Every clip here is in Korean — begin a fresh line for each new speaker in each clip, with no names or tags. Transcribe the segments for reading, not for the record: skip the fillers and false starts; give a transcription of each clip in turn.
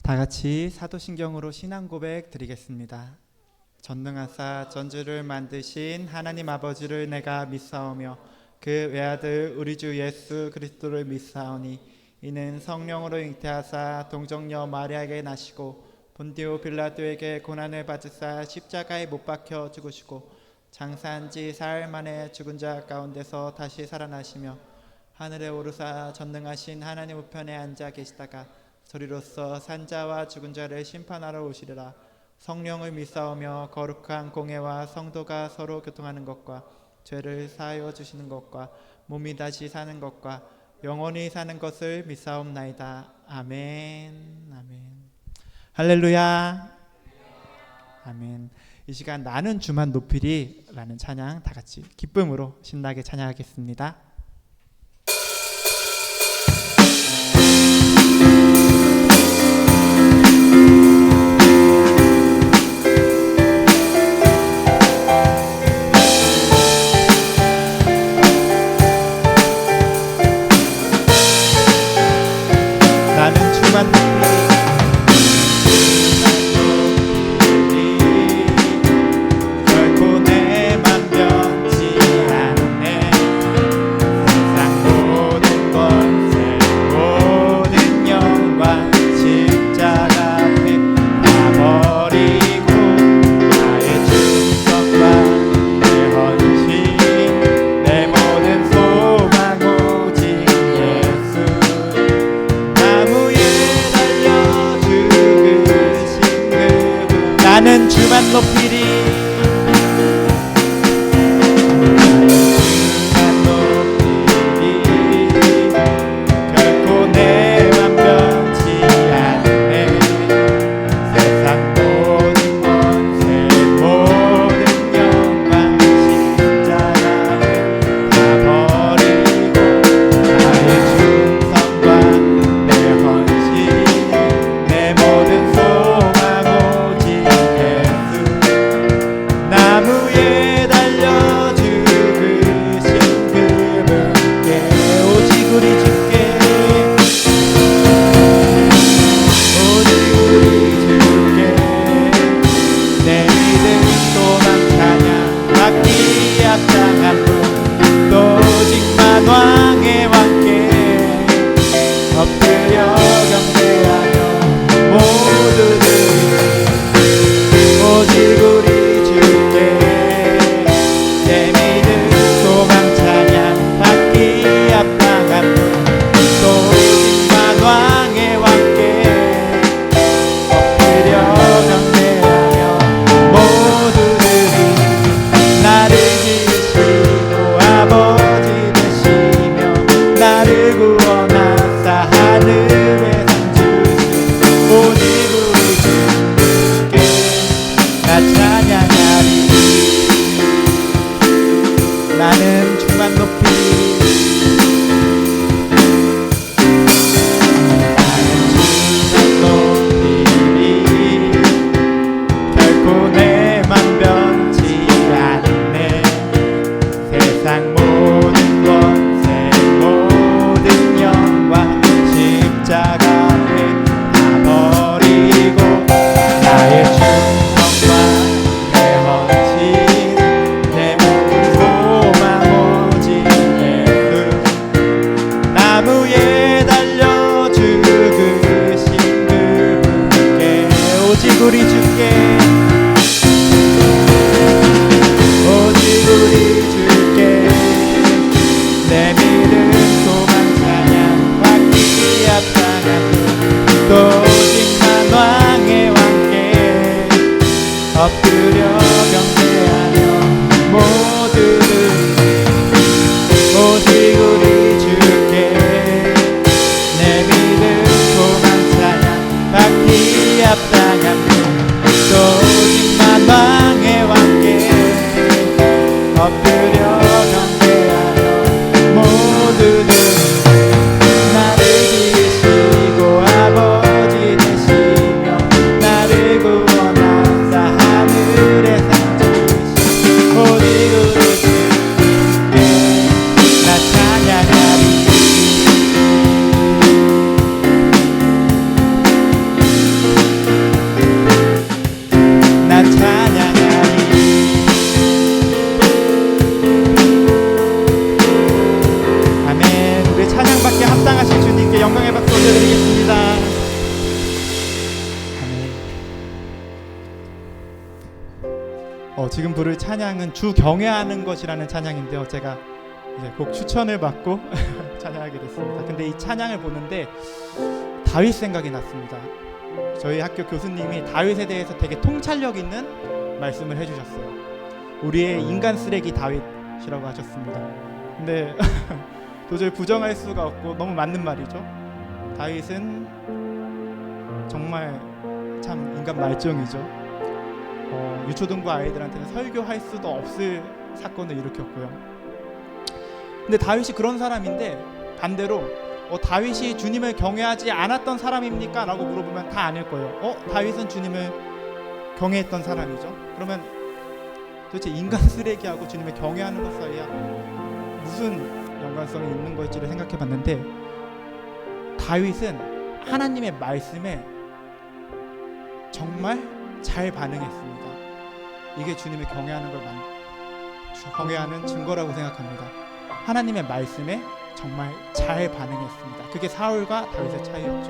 다 같이 사도신경으로 신앙 고백 드리겠습니다. 전능하사 전주를 만드신 하나님 아버지를 내가 믿사오며 그 외아들 우리 주 예수 그리스도를 믿사오니 이는 성령으로 잉태하사 동정녀 마리아에게 나시고 본디오 빌라도에게 고난을 받으사 십자가에 못 박혀 죽으시고 장사한 지 사흘 만에 죽은 자 가운데서 다시 살아나시며 하늘에 오르사 전능하신 하나님 우편에 앉아 계시다가 저리로서 산자와 죽은 자를 심판하러 오시리라. 성령을 믿사오며 거룩한 공회와 성도가 서로 교통하는 것과 죄를 사하여 주시는 것과 몸이 다시 사는 것과 영원히 사는 것을 믿사옵나이다. 아멘. 아멘. 할렐루야. 아멘. 이 시간 나는 주만 높이리 라는 찬양 다 같이 기쁨으로 신나게 찬양하겠습니다. 나는 주만 높이리 나는 주만 높이리 주만 높이리 결코 내 맘 변치 않네 세상 모든 권세 모든 영광 십자가에 다 버리고 나의 충성과 내 헌신 내 모든 소망 오직 나무에 달려 죽으신 그분께 오직 우리 주께 오직 우리 주께 내 믿음 소망 찬양 받기 합당한 분 또 오직만 왕의 왕께 엎드려 경배하며 모두들 오직 우리 나는 주만 높이리 나는 주만 높이리 결코 내 맘 변치 않네 세상 모든 권세 모든 영광 십자가에 다 버리고 나의 충성과 내 헌신 내 모든 소망 오직 예수 지금 부를 찬양은 주 경외하는 것이라는 찬양인데요. 제가 이제 곡 추천을 받고 찬양하게 됐습니다. 근데 이 찬양을 보는데 다윗 생각이 났습니다. 저희 학교 교수님이 다윗에 대해서 되게 통찰력 있는 말씀을 해주셨어요. 우리의 인간 쓰레기 다윗이라고 하셨습니다. 근데 도저히 부정할 수가 없고 너무 맞는 말이죠. 다윗은 정말 참 인간 말종이죠. 유초등부 아이들한테는 설교할 수도 없을 사건을 일으켰고요. 근데 다윗이 그런 사람인데 반대로 다윗이 주님을 경외하지 않았던 사람입니까? 라고 물어보면 다 아닐 거예요. 다윗은 주님을 경외했던 사람이죠. 그러면 도대체 인간 쓰레기하고 주님을 경외하는 것 사이에 무슨 연관성이 있는 걸지를 생각해 봤는데, 다윗은 하나님의 말씀에 정말 잘 반응했습니다. 이게 주님을 경외하는 증거라고 생각합니다. 하나님의 말씀에 정말 잘 반응했습니다. 그게 사울과 다윗의 차이였죠.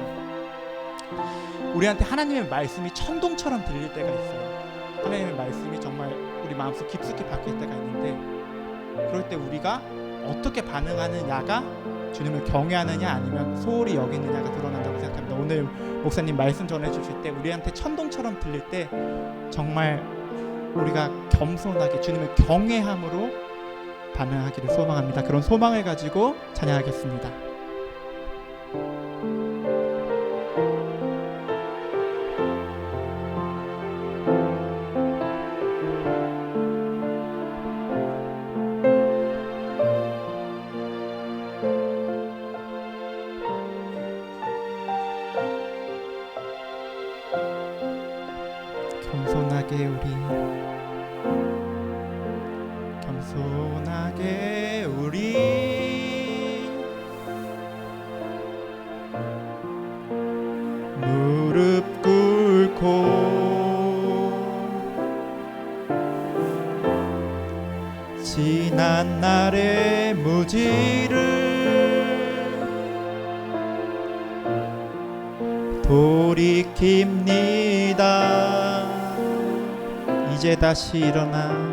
우리한테 하나님의 말씀이 천둥처럼 들릴 때가 있어요. 하나님의 말씀이 정말 우리 마음속 깊숙이 박힐 때가 있는데, 그럴 때 우리가 어떻게 반응하느냐가 주님을 경외하느냐 아니면 소홀히 여기느냐가 드러난다고 생각합니다. 오늘 목사님 말씀 전해주실 때 우리한테 천둥처럼 들릴 때 정말 우리가 겸손하게 주님을 경외함으로 반응하기를 소망합니다. 그런 소망을 가지고 찬양하겠습니다. 겸손하게 우리 무릎 꿇고 지난 날의 무지를 돌이킵니다. 이제 다시 일어나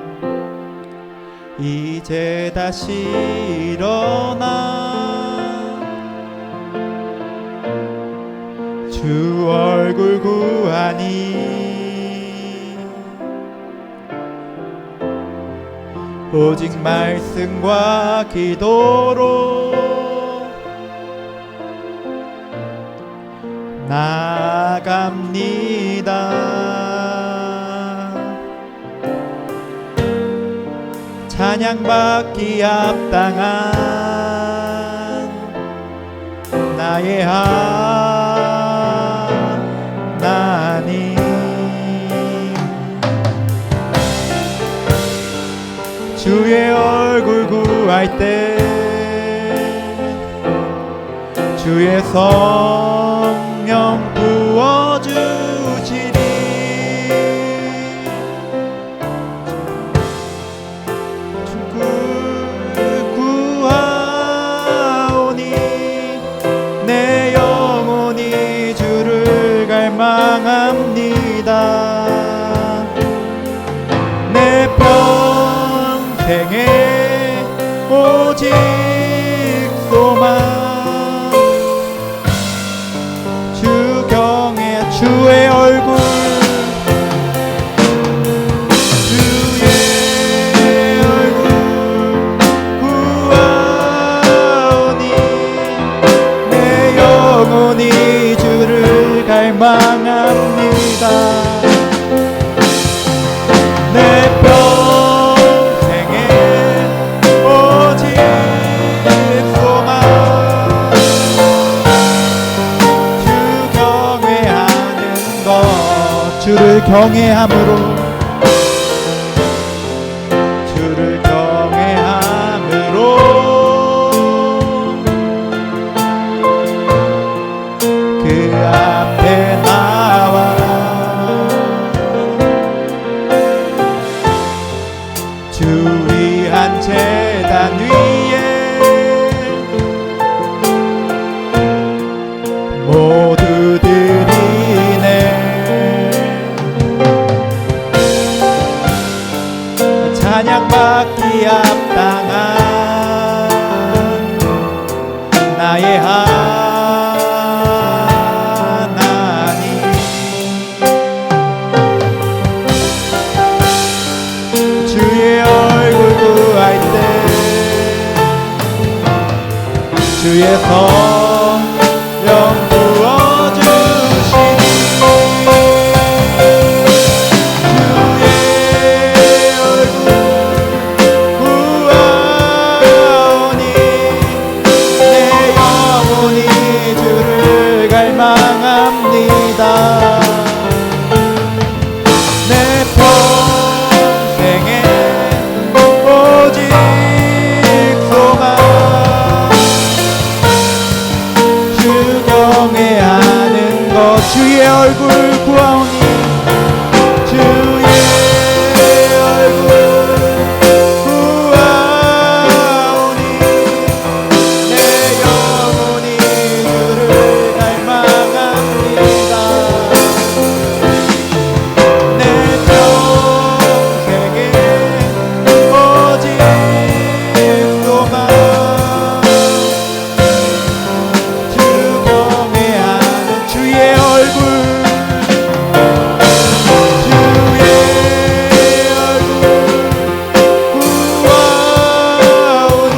주 얼굴 구하니 오직 말씀과 기도로 나아갑니다. 찬양받기 합당한 나의 하나님, 주의 얼굴 구할 때 주의 성령 부어주시리. 내 영혼이 주를 갈망합니다. 내 평생에 오직 소망 주 경외 주의 얼굴 영원히 주를 갈망합니다. 내 평생에 오직 소망 주 경외하는 것, 주를 경외함으로 그 앞에 나와 주 위한 제단 위에 모두 드리네. 받기 합당한 나의 하나님, 주의 얼굴 구할 때 주의 성령 부어주시니 주의 얼굴 구하오니 내 영혼이 주를 갈망합니다. 내 평생에 오직 소망 주 경외하는 것 주의 얼굴 구하오니 주의 얼굴 구하오니 내 영혼이 주를 갈망합니다. 내 평생에 오직 소망 주 경외하는 주의 얼굴 구하오니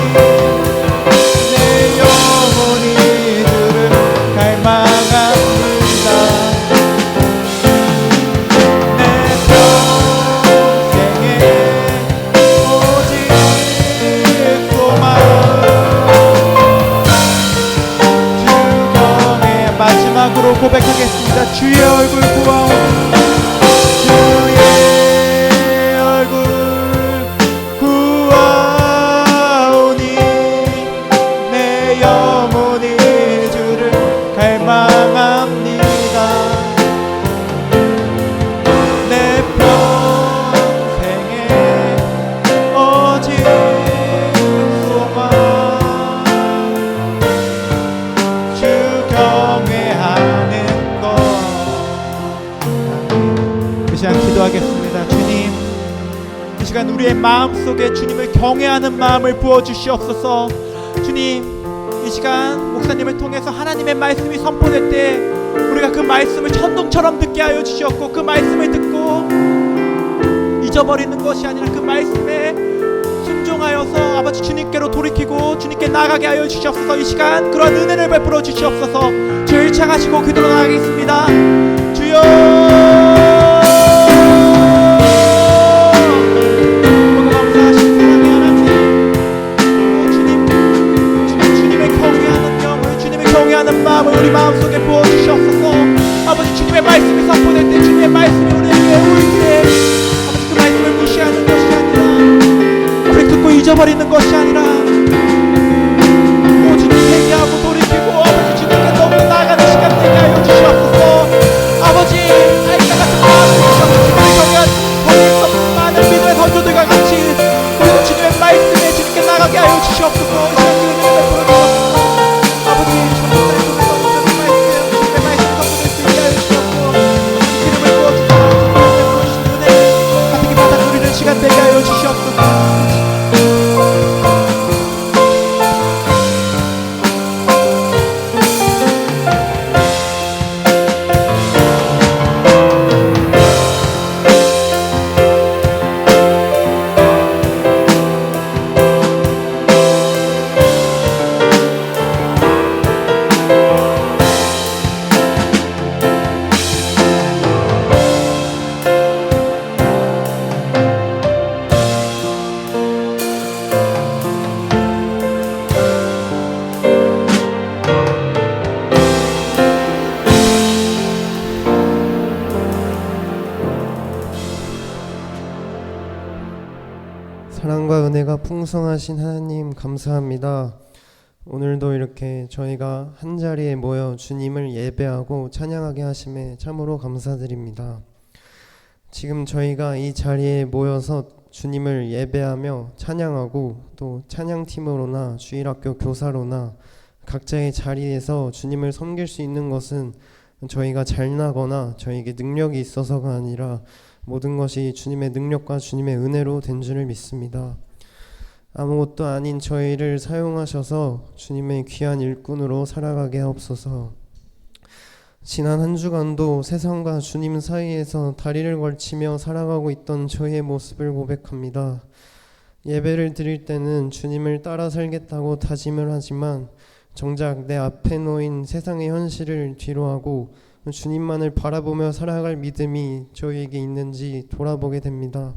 내 영혼이 주를 갈망합니다. 내 평생에 오직 소망 주 경외 마지막으로 고백하겠습니다. 주의 얼굴 구하오니 주의 얼굴 구하오니 내 영혼이 주를 갈망합니다. 내 평생에 오직 소망 주 경외하는 것. 그 시간 기도하겠습니다. 주님, 이 시간 우리의 마음속에 주님을 경외하는 마음을 부어주시옵소서. 주님, 이 시간 목사님을 통해서 하나님의 말씀이 선포될 때 우리가 그 말씀을 천둥처럼 듣게 하여 주시옵고 그 말씀을 듣고 잊어버리는 것이 아니라 그 말씀에 순종하여서 아버지 주님께로 돌이키고 주님께 나가게 하여 주시옵소서. 이 시간 그런 은혜를 베풀어 주시옵소서. 주를 향하시고 기도로 나가겠습니다. 주여 하는 마음을 우리 마음속에 부어주시옵소서. 아버지 주님의 말씀이 선포될 때 주님의 말씀이 우리에게 오일 때 아버지 그 말씀을 무시하는 것이 아니라 우리 듣고 잊어버리는 것이 아니라 오직 회개하고 돌이키고 아버지 주님께 더욱더 나아가는 시간 되게 하여 주시옵소서. 아버지 아이가 같은 마음을 주시옵소서. 주님을 경외한 거기서 많은 믿음의 선조들과 같이 우리도 주님의 말씀에 주님께 나가게 하여 주시옵소서. 이 시간 주님의 말씀을 부어주시옵소서. 아버지 시간 되게 하여 주시옵소서.
사랑과 은혜가 풍성하신 하나님 감사합니다. 오늘도 이렇게 저희가 한자리에 모여 주님을 예배하고 찬양하게 하심에 참으로 감사드립니다. 지금 저희가 이 자리에 모여서 주님을 예배하며 찬양하고 또 찬양팀으로나 주일학교 교사로나 각자의 자리에서 주님을 섬길 수 있는 것은 저희가 잘나거나 저에게 능력이 있어서가 아니라 모든 것이 주님의 능력과 주님의 은혜로 된 줄을 믿습니다. 아무것도 아닌 저희를 사용하셔서 주님의 귀한 일꾼으로 살아가게 하옵소서. 지난 한 주간도 세상과 주님 사이에서 다리를 걸치며 살아가고 있던 저희의 모습을 고백합니다. 예배를 드릴 때는 주님을 따라 살겠다고 다짐을 하지만 정작 내 앞에 놓인 세상의 현실을 뒤로하고 주님만을 바라보며 살아갈 믿음이 저희에게 있는지 돌아보게 됩니다.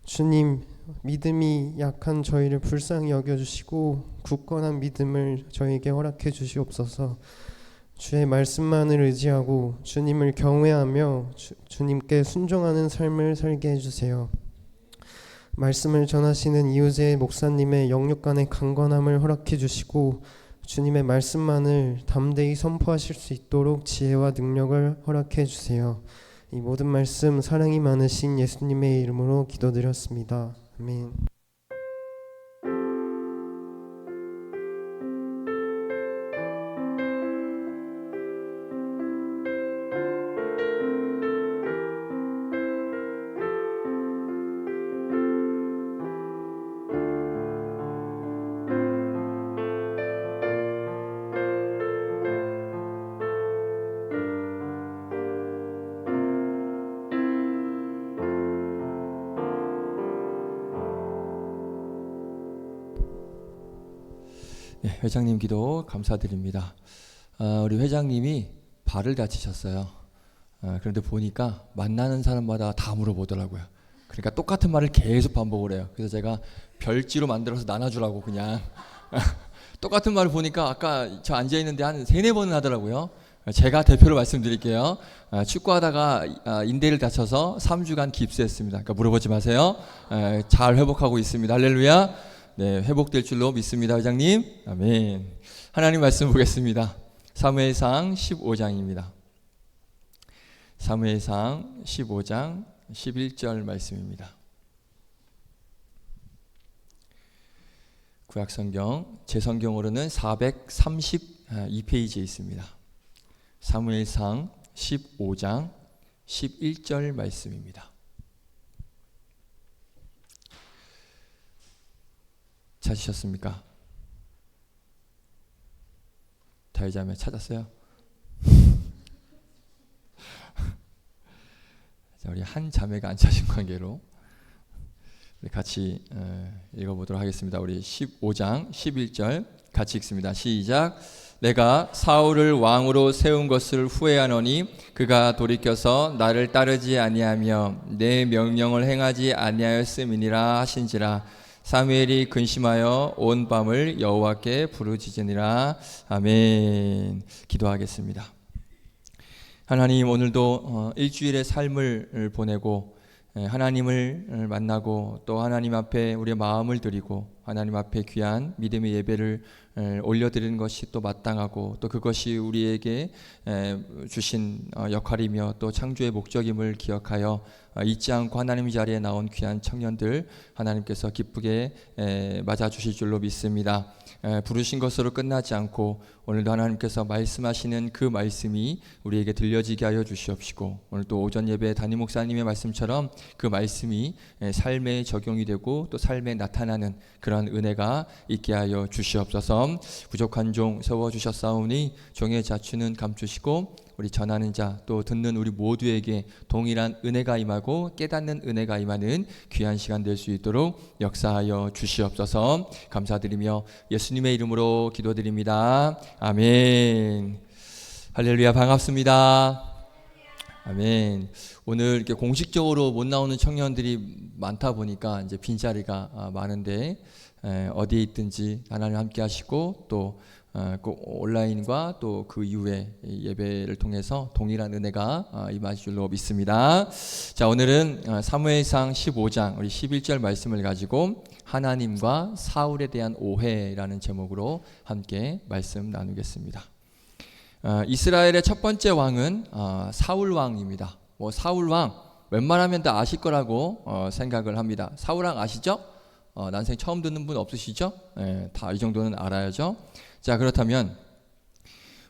주님, 믿음이 약한 저희를 불쌍히 여겨주시고 굳건한 믿음을 저희에게 허락해 주시옵소서. 주의 말씀만을 의지하고 주님을 경외하며 주님께 순종하는 삶을 살게 해주세요. 말씀을 전하시는 이우재 목사님의 영육간의 강건함을 허락해 주시고 주님의 말씀만을 담대히 선포하실 수 있도록 지혜와 능력을 허락해 주세요. 이 모든 말씀 사랑이 많으신 예수님의 이름으로 기도드렸습니다. 아멘.
네, 회장님 기도 감사드립니다. 우리 회장님이 발을 다치셨어요. 그런데 보니까 만나는 사람마다 다 물어보더라고요. 그러니까 똑같은 말을 계속 반복을 해요. 그래서 제가 별지로 만들어서 나눠주라고 그냥 똑같은 말을 보니까 아까 저 앉아있는데 한 3-4번은 하더라고요. 제가 대표로 말씀드릴게요. 축구하다가 인대를 다쳐서 3주간 깁스했습니다. 그러니까 물어보지 마세요. 잘 회복하고 있습니다. 할렐루야. 네, 회복될 줄로 믿습니다. 회장님. 아멘. 하나님 말씀 보겠습니다. 사무엘상 15장입니다. 사무엘상 15장 11절 말씀입니다. 구약성경 제 성경으로는 432페이지에 있습니다. 사무엘상 15장 11절 말씀입니다. 찾으셨습니까? 다윗자매 찾았어요? 자, 우리 한 자매가 안 찾은 관계로 우리 같이 읽어보도록 하겠습니다. 우리 15장 11절 같이 읽습니다. 시작. 내가 사울을 왕으로 세운 것을 후회하노니 그가 돌이켜서 나를 따르지 아니하며 내 명령을 행하지 아니하였음이니라 하신지라. 사무엘이 근심하여 온 밤을 여호와께 부르짖으니라. 아멘. 기도하겠습니다. 하나님, 오늘도 일주일의 삶을 보내고 하나님을 만나고 또 하나님 앞에 우리의 마음을 드리고 하나님 앞에 귀한 믿음의 예배를 올려드리는 것이 또 마땅하고 또 그것이 우리에게 주신 역할이며 또 창조의 목적임을 기억하여 잊지 않고 하나님 자리에 나온 귀한 청년들 하나님께서 기쁘게 맞아주실 줄로 믿습니다. 부르신 것으로 끝나지 않고 오늘도 하나님께서 말씀하시는 그 말씀이 우리에게 들려지게 하여 주시옵시고 오늘 또 오전 예배 담임 목사님의 말씀처럼 그 말씀이 삶에 적용이 되고 또 삶에 나타나는 그런 은혜가 있게 하여 주시옵소서. 부족한 종 세워주셨사오니 종의 자추는 감추시고 우리 전하는 자 또 듣는 우리 모두에게 동일한 은혜가 임하고 깨닫는 은혜가 임하는 귀한 시간 될 수 있도록 역사하여 주시옵소서. 감사드리며 예수님의 이름으로 기도드립니다. 아멘. 할렐루야. 반갑습니다. 아멘. 오늘 이렇게 공식적으로 못 나오는 청년들이 많다 보니까 이제 빈자리가 많은데 어디에 있든지 하나님 함께 하시고 또 꼭 온라인과 또 그 이후에 예배를 통해서 동일한 은혜가 임하실 줄로 믿습니다. 자, 오늘은 사무엘상 15장 우리 11절 말씀을 가지고 하나님과 사울에 대한 오해라는 제목으로 함께 말씀 나누겠습니다. 이스라엘의 첫 번째 왕은 사울 왕입니다. 사울 왕 웬만하면 다 아실 거라고 생각을 합니다. 사울 왕 아시죠? 난생 처음 듣는 분 없으시죠? 다 이 정도는 알아야죠. 자, 그렇다면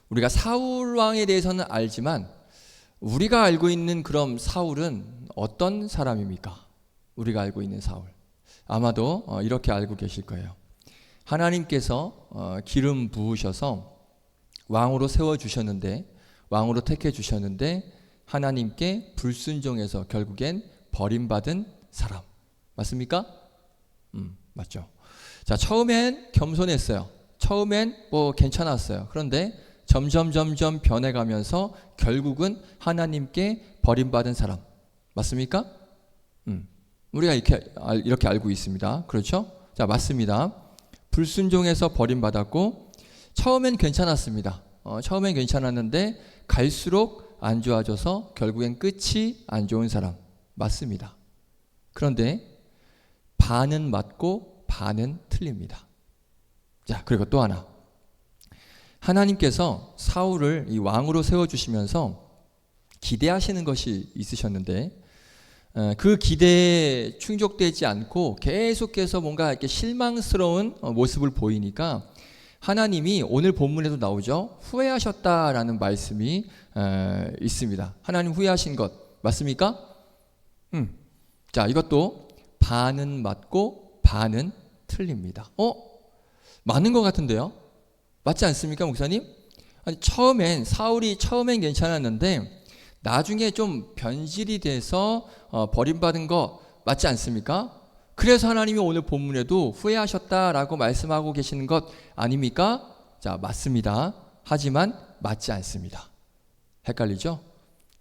우리가 사울 왕에 대해서는 알지만 우리가 알고 있는 그럼 사울은 어떤 사람입니까? 우리가 알고 있는 사울. 아마도 이렇게 알고 계실 거예요. 하나님께서 기름 부으셔서 왕으로 세워주셨는데, 왕으로 택해주셨는데 하나님께 불순종해서 결국엔 버림받은 사람. 맞습니까? 맞죠. 자, 처음엔 겸손했어요. 처음엔 뭐 괜찮았어요. 그런데 점점 변해가면서 결국은 하나님께 버림받은 사람. 맞습니까? 우리가 이렇게 알고 있습니다. 그렇죠? 자, 맞습니다. 불순종해서 버림받았고, 처음엔 괜찮았습니다. 처음엔 괜찮았는데 갈수록 안 좋아져서 결국엔 끝이 안 좋은 사람. 맞습니다. 그런데 반은 맞고 반은 틀립니다. 자, 그리고 또 하나. 하나님께서 사울을 이 왕으로 세워주시면서 기대하시는 것이 있으셨는데, 그 기대에 충족되지 않고 계속해서 뭔가 이렇게 실망스러운 모습을 보이니까 하나님이 오늘 본문에도 나오죠. 후회하셨다라는 말씀이 있습니다. 하나님 후회하신 것 맞습니까? 자, 이것도 반은 맞고 반은 틀립니다. 맞는 것 같은데요? 맞지 않습니까, 목사님? 아니, 사울이 처음엔 괜찮았는데 나중에 좀 변질이 돼서 버림받은 거 맞지 않습니까? 그래서 하나님이 오늘 본문에도 후회하셨다라고 말씀하고 계시는 것 아닙니까? 자, 맞습니다. 하지만 맞지 않습니다. 헷갈리죠?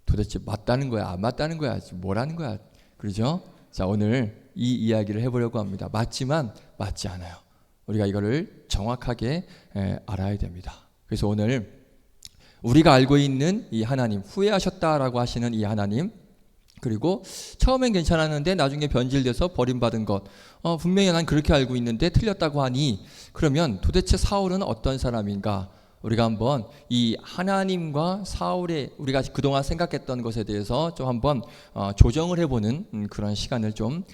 도대체 맞다는 거야, 안 맞다는 거야, 뭐라는 거야, 그러죠? 자, 오늘 이 이야기를 해보려고 합니다. 맞지만 맞지 않아요. 우리가 이거를 정확하게 알아야 됩니다. 그래서 오늘 우리가 알고 있는 이 하나님, 후회하셨다라고 하시는 이 하나님, 그리고 처음엔 괜찮았는데 나중에 변질돼서 버림받은 것, 분명히 난 그렇게 알고 있는데 틀렸다고 하니, 그러면 도대체 사울은 어떤 사람인가? 우리가 한번 이 하나님과 사울의 우리가 그동안 생각했던 것에 대해서 좀 한번 조정을 해보는 그런 시간을 좀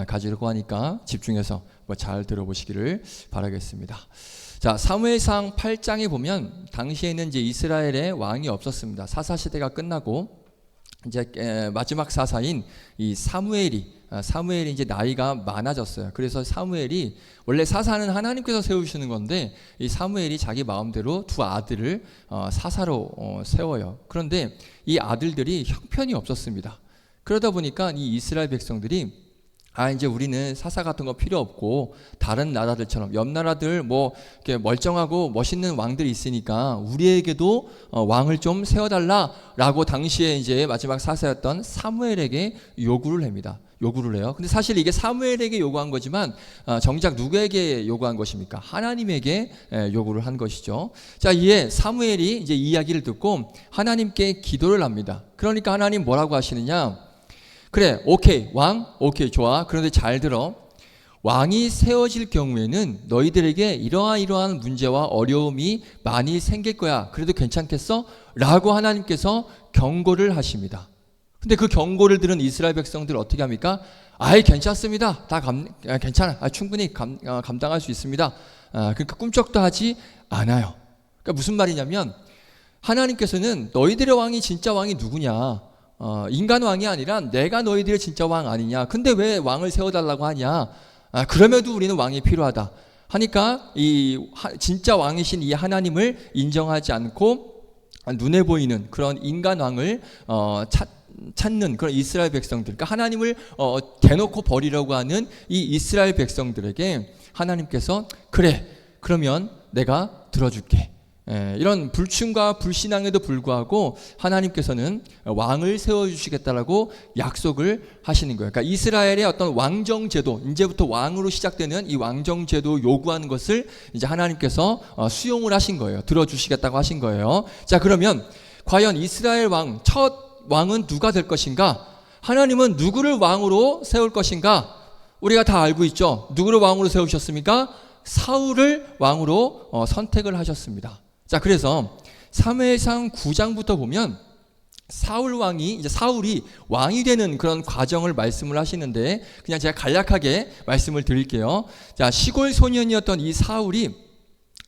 가지려고 하니까 집중해서 잘 들어보시기를 바라겠습니다. 자, 사무엘상 8장에 보면 당시에는 이제 이스라엘에 왕이 없었습니다. 사사 시대가 끝나고 이제 마지막 사사인 이 사무엘이 이제 나이가 많아졌어요. 그래서 사무엘이, 원래 사사는 하나님께서 세우시는 건데 이 사무엘이 자기 마음대로 두 아들을 사사로 세워요. 그런데 이 아들들이 형편이 없었습니다. 그러다 보니까 이 이스라엘 백성들이 이제 우리는 사사 같은 거 필요 없고 다른 나라들처럼 옆 나라들 뭐 이렇게 멀쩡하고 멋있는 왕들이 있으니까 우리에게도 왕을 좀 세워달라라고 당시에 이제 마지막 사사였던 사무엘에게 요구를 해요. 근데 사실 이게 사무엘에게 요구한 거지만 정작 누구에게 요구한 것입니까? 하나님에게 요구를 한 것이죠. 자, 이에 사무엘이 이제 이 이야기를 듣고 하나님께 기도를 합니다. 그러니까 하나님 뭐라고 하시느냐? 그래, 오케이, 왕, 오케이, 좋아. 그런데 잘 들어. 왕이 세워질 경우에는 너희들에게 이러한 문제와 어려움이 많이 생길 거야. 그래도 괜찮겠어? 라고 하나님께서 경고를 하십니다. 근데 그 경고를 들은 이스라엘 백성들 어떻게 합니까? 괜찮습니다. 괜찮아. 충분히 감당할 수 있습니다. 그러니까 꿈쩍도 하지 않아요. 그러니까 무슨 말이냐면 하나님께서는 너희들의 왕이 진짜 왕이 누구냐? 인간 왕이 아니라 내가 너희들의 진짜 왕 아니냐? 근데 왜 왕을 세워달라고 하냐? 그럼에도 우리는 왕이 필요하다 하니까 진짜 왕이신 이 하나님을 인정하지 않고 눈에 보이는 그런 인간 왕을 찾는 그런 이스라엘 백성들, 그러니까 하나님을 대놓고 버리려고 하는 이 이스라엘 백성들에게 하나님께서 그래, 그러면 내가 들어줄게. 이런 불충과 불신앙에도 불구하고 하나님께서는 왕을 세워주시겠다라고 약속을 하시는 거예요. 그러니까 이스라엘의 어떤 왕정제도, 이제부터 왕으로 시작되는 이 왕정제도 요구하는 것을 이제 하나님께서 수용을 하신 거예요. 들어주시겠다고 하신 거예요. 자, 그러면 과연 이스라엘 첫 왕은 누가 될 것인가? 하나님은 누구를 왕으로 세울 것인가? 우리가 다 알고 있죠. 누구를 왕으로 세우셨습니까? 사울을 왕으로 선택을 하셨습니다. 자, 그래서 사무엘상 9장부터 보면 사울이 왕이 되는 그런 과정을 말씀을 하시는데 그냥 제가 간략하게 말씀을 드릴게요. 자, 시골 소년이었던 이 사울이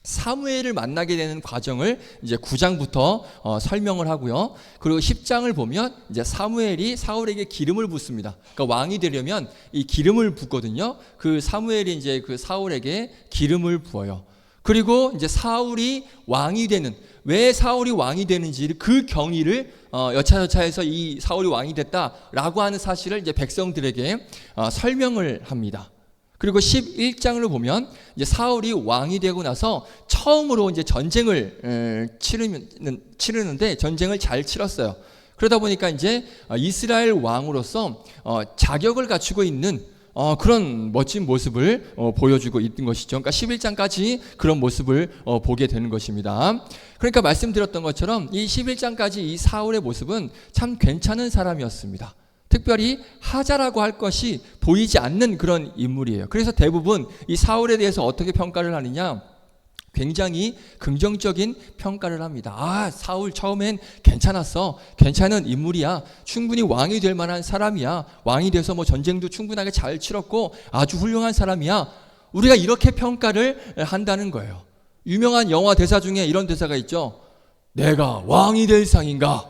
사무엘을 만나게 되는 과정을 이제 9장부터 설명을 하고요. 그리고 10장을 보면 이제 사무엘이 사울에게 기름을 붓습니다. 그러니까 왕이 되려면 이 기름을 붓거든요. 그 사무엘이 이제 그 사울에게 기름을 부어요. 그리고 이제 사울이 왕이 되는, 왜 사울이 왕이 되는지 그 경위를 여차저차해서 이 사울이 왕이 됐다라고 하는 사실을 이제 백성들에게 설명을 합니다. 그리고 11장을 보면 이제 사울이 왕이 되고 나서 처음으로 이제 전쟁을 치르는데 전쟁을 잘 치렀어요. 그러다 보니까 이제 이스라엘 왕으로서 자격을 갖추고 있는 그런 멋진 모습을 보여주고 있는 것이죠. 그러니까 11장까지 그런 모습을 보게 되는 것입니다. 그러니까 말씀드렸던 것처럼 이 11장까지 이 사울의 모습은 참 괜찮은 사람이었습니다. 특별히 하자라고 할 것이 보이지 않는 그런 인물이에요. 그래서 대부분 이 사울에 대해서 어떻게 평가를 하느냐, 굉장히 긍정적인 평가를 합니다. 아, 사울 처음엔 괜찮았어, 괜찮은 인물이야, 충분히 왕이 될 만한 사람이야, 왕이 돼서 뭐 전쟁도 충분하게 잘 치렀고 아주 훌륭한 사람이야, 우리가 이렇게 평가를 한다는 거예요. 유명한 영화 대사 중에 이런 대사가 있죠. 내가 왕이 될 상인가,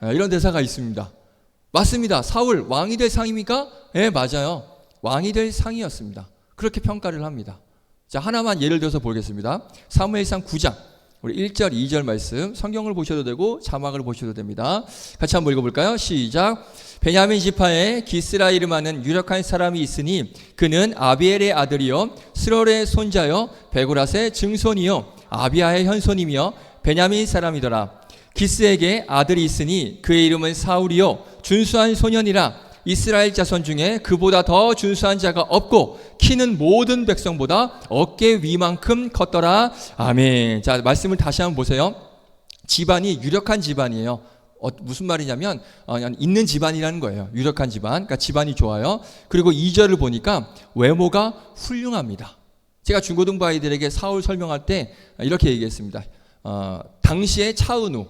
이런 대사가 있습니다. 맞습니다. 사울 왕이 될 상입니까? 네, 맞아요. 왕이 될 상이었습니다. 그렇게 평가를 합니다. 자, 하나만 예를 들어서 보겠습니다. 사무엘상 9장 우리 1절 2절 말씀, 성경을 보셔도 되고 자막을 보셔도 됩니다. 같이 한번 읽어볼까요? 시작. 베냐민 지파에 기스라 이름하는 유력한 사람이 있으니 그는 아비엘의 아들이요 스롤의 손자요 베고랏의 증손이요 아비아의 현손이며 베냐민 사람이더라. 기스에게 아들이 있으니 그의 이름은 사울이요 준수한 소년이라. 이스라엘 자손 중에 그보다 더 준수한 자가 없고 키는 모든 백성보다 어깨 위만큼 컸더라. 아멘. 자, 말씀을 다시 한번 보세요. 집안이 유력한 집안이에요. 무슨 말이냐면 있는 집안이라는 거예요. 유력한 집안. 그러니까 집안이 좋아요. 그리고 2절을 보니까 외모가 훌륭합니다. 제가 중고등부 아이들에게 사울 설명할 때 이렇게 얘기했습니다. 당시의 차은우,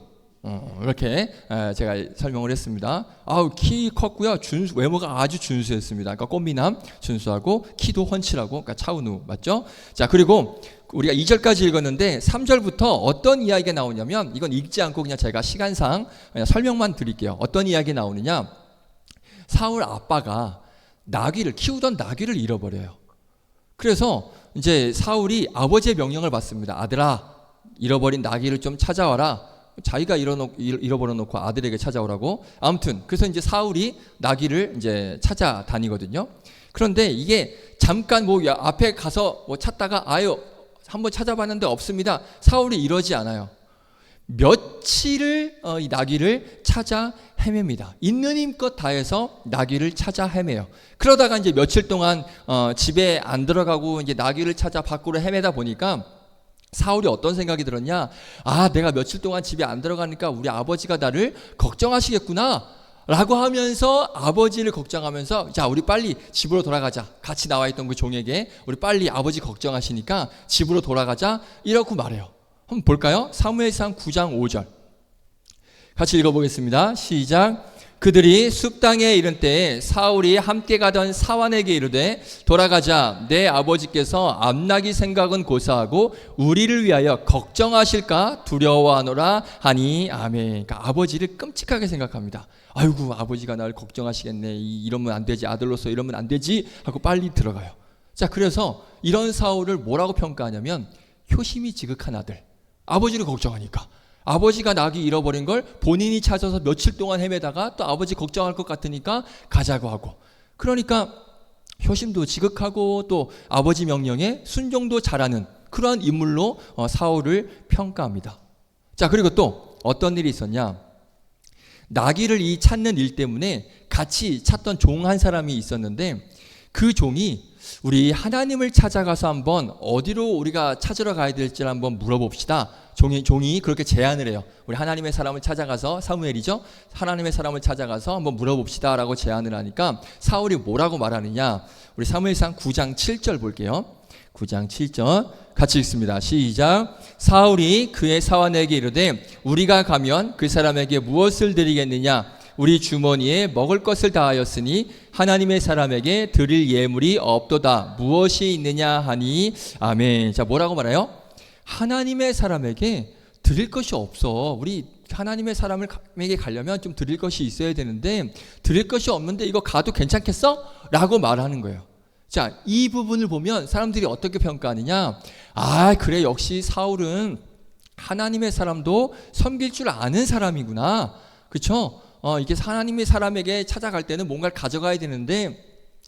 이렇게 제가 설명을 했습니다. 키 컸고요. 외모가 아주 준수했습니다. 그러니까 꽃미남 준수하고 키도 훤칠하고, 그러니까 차은우 맞죠? 자, 그리고 우리가 2절까지 읽었는데 3절부터 어떤 이야기가 나오냐면, 이건 읽지 않고 그냥 제가 시간상 그냥 설명만 드릴게요. 어떤 이야기 나오느냐? 사울 아빠가 키우던 나귀를 잃어버려요. 그래서 이제 사울이 아버지의 명령을 받습니다. 아들아, 잃어버린 나귀를 좀 찾아와라. 자기가 잃어버려놓고 아들에게 찾아오라고. 아무튼 그래서 이제 사울이 나귀를 이제 찾아다니거든요. 그런데 이게 잠깐 앞에 가서 찾다가 한번 찾아봤는데 없습니다. 사울이 이러지 않아요. 며칠을 이 나귀를 찾아 헤맵니다. 있는 힘껏 다해서 나귀를 찾아 헤매요. 그러다가 이제 며칠 동안 집에 안 들어가고 이제 나귀를 찾아 밖으로 헤매다 보니까 사울이 어떤 생각이 들었냐? 내가 며칠 동안 집에 안 들어가니까 우리 아버지가 나를 걱정하시겠구나 라고 하면서 아버지를 걱정하면서, 자, 우리 빨리 집으로 돌아가자. 같이 나와 있던 그 종에게 우리 빨리 아버지 걱정하시니까 집으로 돌아가자, 이러고 말해요. 한번 볼까요? 사무엘상 9장 5절 같이 읽어보겠습니다. 시작. 그들이 숲 땅에 이른 때에 사울이 함께 가던 사환에게 이르되 돌아가자. 내 아버지께서 암나기 생각은 고사하고 우리를 위하여 걱정하실까 두려워하노라 하니. 아멘. 그러니까 아버지를 끔찍하게 생각합니다. 아이고, 아버지가 나를 걱정하시겠네, 이러면 안 되지, 아들로서 이러면 안 되지 하고 빨리 들어가요. 자, 그래서 이런 사울을 뭐라고 평가하냐면 효심이 지극한 아들. 아버지를 걱정하니까, 아버지가 나귀 잃어버린 걸 본인이 찾아서 며칠 동안 헤매다가 또 아버지 걱정할 것 같으니까 가자고 하고, 그러니까 효심도 지극하고 또 아버지 명령에 순종도 잘하는 그러한 인물로 사울을 평가합니다. 자, 그리고 또 어떤 일이 있었냐? 나귀를 찾는 일 때문에 같이 찾던 종 한 사람이 있었는데, 그 종이 우리 하나님을 찾아가서 한번 어디로 우리가 찾으러 가야 될지를 한번 물어봅시다. 종이 그렇게 제안을 해요. 우리 하나님의 사람을 찾아가서, 사무엘이죠, 하나님의 사람을 찾아가서 한번 물어봅시다 라고 제안을 하니까 사울이 뭐라고 말하느냐? 우리 사무엘상 9장 7절 볼게요. 9장 7절 같이 읽습니다. 시작. 사울이 그의 사환에게 이르되 우리가 가면 그 사람에게 무엇을 드리겠느냐? 우리 주머니에 먹을 것을 다하였으니 하나님의 사람에게 드릴 예물이 없도다. 무엇이 있느냐 하니 아멘. 자, 뭐라고 말해요? 하나님의 사람에게 드릴 것이 없어. 우리 하나님의 사람에게 가려면 좀 드릴 것이 있어야 되는데 드릴 것이 없는데 이거 가도 괜찮겠어? 라고 말하는 거예요. 자, 이 부분을 보면 사람들이 어떻게 평가하느냐? 아, 그래, 역시 사울은 하나님의 사람도 섬길 줄 아는 사람이구나. 그렇죠? 이게 하나님의 사람에게 찾아갈 때는 뭔가를 가져가야 되는데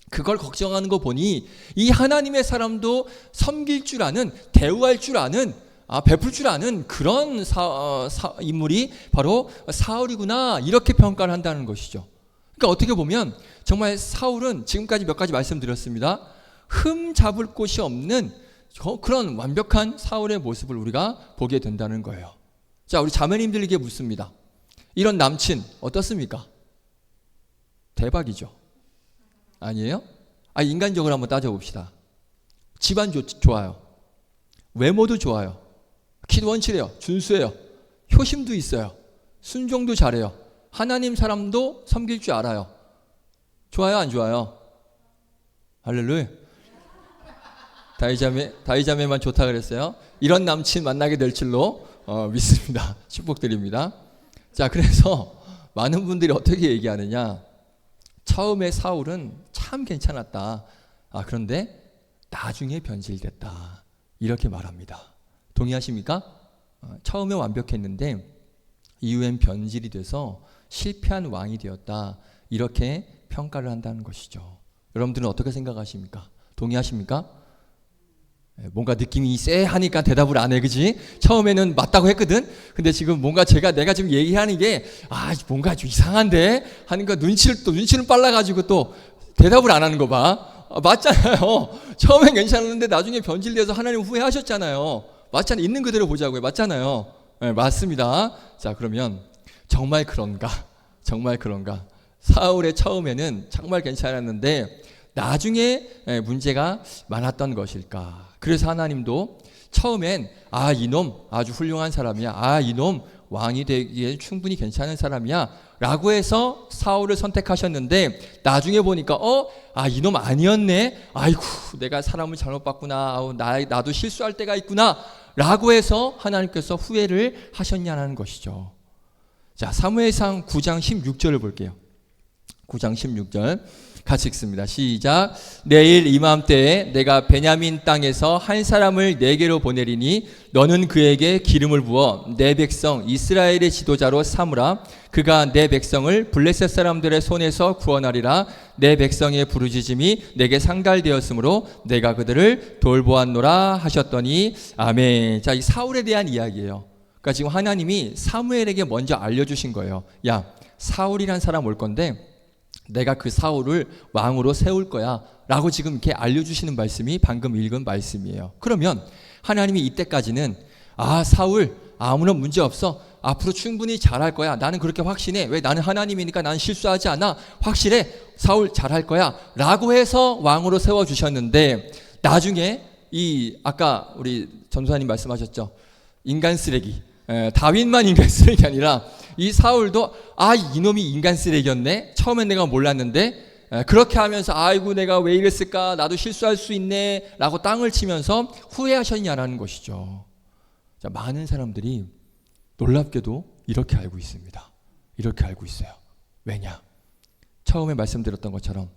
그걸 걱정하는 거 보니 이 하나님의 사람도 섬길 줄 아는, 대우할 줄 아는, 베풀 줄 아는 그런 인물이 바로 사울이구나, 이렇게 평가를 한다는 것이죠. 그러니까 어떻게 보면 정말 사울은 지금까지 몇 가지 말씀드렸습니다. 흠 잡을 곳이 없는 그런 완벽한 사울의 모습을 우리가 보게 된다는 거예요. 자, 우리 자매님들에게 묻습니다. 이런 남친 어떻습니까? 대박이죠. 아니에요? 인간적으로 한번 따져봅시다. 집안 좋아요. 외모도 좋아요. 키도 원칠해요. 준수해요. 효심도 있어요. 순종도 잘해요. 하나님 사람도 섬길 줄 알아요. 좋아요, 안 좋아요? 할렐루야. 다이자매만 좋다 그랬어요. 이런 남친 만나게 될 줄로 믿습니다. 축복드립니다. 자, 그래서 많은 분들이 어떻게 얘기하느냐? 처음에 사울은 참 괜찮았다. 그런데 나중에 변질됐다. 이렇게 말합니다. 동의하십니까? 처음에 완벽했는데 이후엔 변질이 돼서 실패한 왕이 되었다. 이렇게 평가를 한다는 것이죠. 여러분들은 어떻게 생각하십니까? 동의하십니까? 뭔가 느낌이 쎄하니까 대답을 안 해, 그지? 처음에는 맞다고 했거든. 근데 지금 뭔가 내가 지금 얘기하는 게 뭔가 좀 이상한데 하니까 눈치는 빨라가지고 또 대답을 안 하는 거 봐. 맞잖아요. 처음엔 괜찮았는데 나중에 변질돼서 하나님 후회하셨잖아요. 맞잖아요. 있는 그대로 보자고요. 맞잖아요. 네, 맞습니다. 자, 그러면 정말 그런가? 정말 그런가? 사울의 처음에는 정말 괜찮았는데 나중에 문제가 많았던 것일까? 그래서 하나님도 처음엔 이놈 아주 훌륭한 사람이야. 이놈 왕이 되기에 충분히 괜찮은 사람이야 라고 해서 사울을 선택하셨는데 나중에 보니까 이놈 아니었네. 아이고, 내가 사람을 잘못 봤구나. 나도 실수할 때가 있구나 라고 해서 하나님께서 후회를 하셨냐는 것이죠. 자, 사무엘상 9장 16절을 볼게요. 9장 16절 같이 읽습니다. 시작. 내일 이맘때에 내가 베냐민 땅에서 한 사람을 내게로 보내리니 너는 그에게 기름을 부어 내 백성 이스라엘의 지도자로 삼으라. 그가 내 백성을 블레셋 사람들의 손에서 구원하리라. 내 백성의 부르짖음이 내게 상달되었으므로 내가 그들을 돌보았노라 하셨더니 아멘. 자, 이 사울에 대한 이야기예요. 그러니까 지금 하나님이 사무엘에게 먼저 알려주신 거예요. 야, 사울이란 사람 올 건데 내가 그 사울을 왕으로 세울 거야 라고 지금 이렇게 알려주시는 말씀이 방금 읽은 말씀이에요. 그러면 하나님이 이때까지는 사울 아무런 문제 없어. 앞으로 충분히 잘할 거야. 나는 그렇게 확신해. 왜? 나는 하나님이니까 나는 실수하지 않아. 확실해. 사울 잘할 거야 라고 해서 왕으로 세워주셨는데 나중에 아까 우리 전도사님 말씀하셨죠. 인간 쓰레기. 다윗만 인간 쓰레기 아니라 이 사울도 이놈이 인간 쓰레기였네. 처음엔 내가 몰랐는데 그렇게 하면서 아이고 내가 왜 이랬을까, 나도 실수할 수 있네 라고 땅을 치면서 후회하셨냐라는 것이죠. 자, 많은 사람들이 놀랍게도 이렇게 알고 있습니다. 이렇게 알고 있어요. 왜냐? 처음에 말씀드렸던 것처럼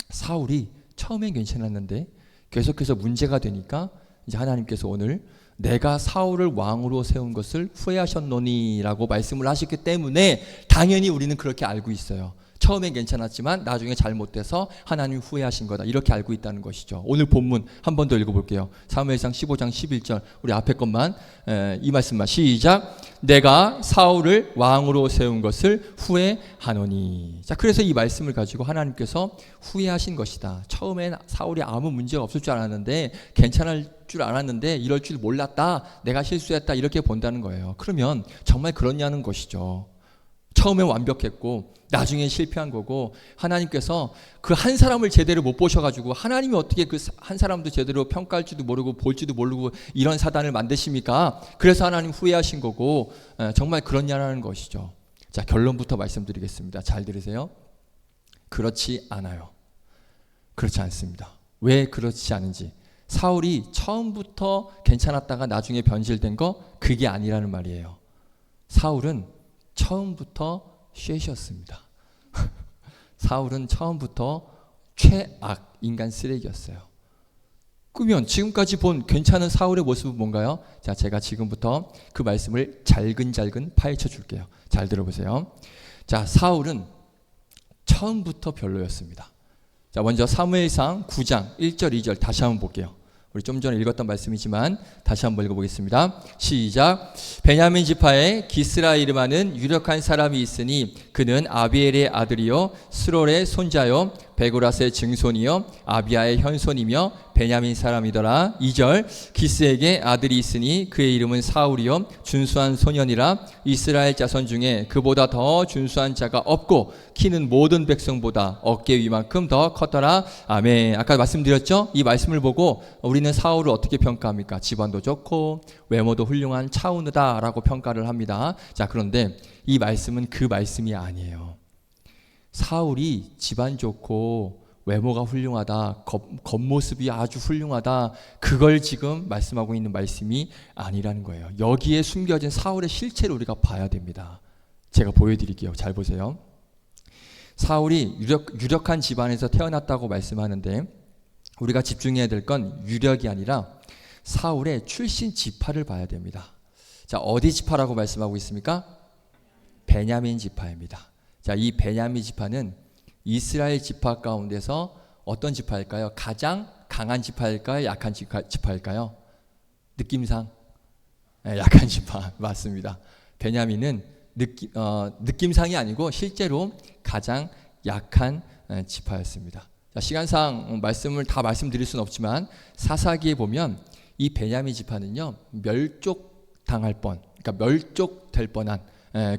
사울이 처음엔 괜찮았는데 계속해서 문제가 되니까 이제 하나님께서 오늘 내가 사울을 왕으로 세운 것을 후회하셨노니 라고 말씀을 하셨기 때문에 당연히 우리는 그렇게 알고 있어요. 처음엔 괜찮았지만 나중에 잘못돼서 하나님이 후회하신 거다, 이렇게 알고 있다는 것이죠. 오늘 본문 한 번 더 읽어볼게요. 사무엘상 15장 11절 우리 앞에 것만 이 말씀만 시작. 내가 사울을 왕으로 세운 것을 후회하노니. 자, 그래서 이 말씀을 가지고 하나님께서 후회하신 것이다. 처음엔 사울이 아무 문제가 없을 줄 알았는데 괜찮을 줄 알았는데 이럴 줄 몰랐다. 내가 실수했다. 이렇게 본다는 거예요. 그러면 정말 그렇냐는 것이죠. 처음에 완벽했고 나중에 실패한 거고 하나님께서 그 한 사람을 제대로 못 보셔가지고 하나님이 어떻게 그 한 사람도 제대로 평가할지도 모르고 볼지도 모르고 이런 사단을 만드십니까? 그래서 하나님 후회하신 거고 정말 그렇냐는 것이죠. 자, 결론부터 말씀드리겠습니다. 잘 들으세요. 그렇지 않아요. 그렇지 않습니다. 왜 그렇지 않은지. 사울이 처음부터 괜찮았다가 나중에 변질된 거 그게 아니라는 말이에요. 사울은 처음부터 쉐이셨습니다. 사울은 처음부터 최악 인간 쓰레기였어요. 그러면 지금까지 본 괜찮은 사울의 모습은 뭔가요? 자, 제가 지금부터 그 말씀을 잘근잘근 파헤쳐 줄게요. 잘 들어보세요. 자, 사울은 처음부터 별로였습니다. 자, 먼저 사무엘상 9장 1절 2절 다시 한번 볼게요. 우리 좀 전에 읽었던 말씀이지만 다시 한번 읽어보겠습니다. 시작. 베냐민 지파에 기스라 이름하는 유력한 사람이 있으니 그는 아비엘의 아들이요 스롤의 손자요 베고라스의 증손이요 아비야의 현손이며 베냐민 사람이더라. 2절. 기스에게 아들이 있으니 그의 이름은 사울이요 준수한 소년이라. 이스라엘 자손 중에 그보다 더 준수한 자가 없고 키는 모든 백성보다 어깨 위만큼 더 컸더라. 아멘. 아까 말씀드렸죠? 이 말씀을 보고 우리는 사울을 어떻게 평가합니까? 집안도 좋고 외모도 훌륭한 차은우다라고 평가를 합니다. 자, 그런데 이 말씀은 그 말씀이 아니에요. 사울이 집안 좋고 외모가 훌륭하다, 겉모습이 아주 훌륭하다, 그걸 지금 말씀하고 있는 말씀이 아니라는 거예요. 여기에 숨겨진 사울의 실체를 우리가 봐야 됩니다. 제가 보여드릴게요. 잘 보세요. 사울이 유력한 집안에서 태어났다고 말씀하는데 우리가 집중해야 될 건 유력이 아니라 사울의 출신 지파를 봐야 됩니다. 자, 어디 지파라고 말씀하고 있습니까? 베냐민 지파입니다. 자, 이 베냐민 지파는 이스라엘 지파 가운데서 어떤 지파일까요? 가장 강한 지파일까요? 약한 지파일까요? 느낌상 약한 지파 맞습니다. 베냐민은 느낌상이 아니고 실제로 가장 약한 지파였습니다. 자, 시간상 말씀을 다 말씀드릴 수는 없지만 사사기에 보면 이 베냐민 지파는요 멸족당할 뻔, 그러니까 멸족될 뻔한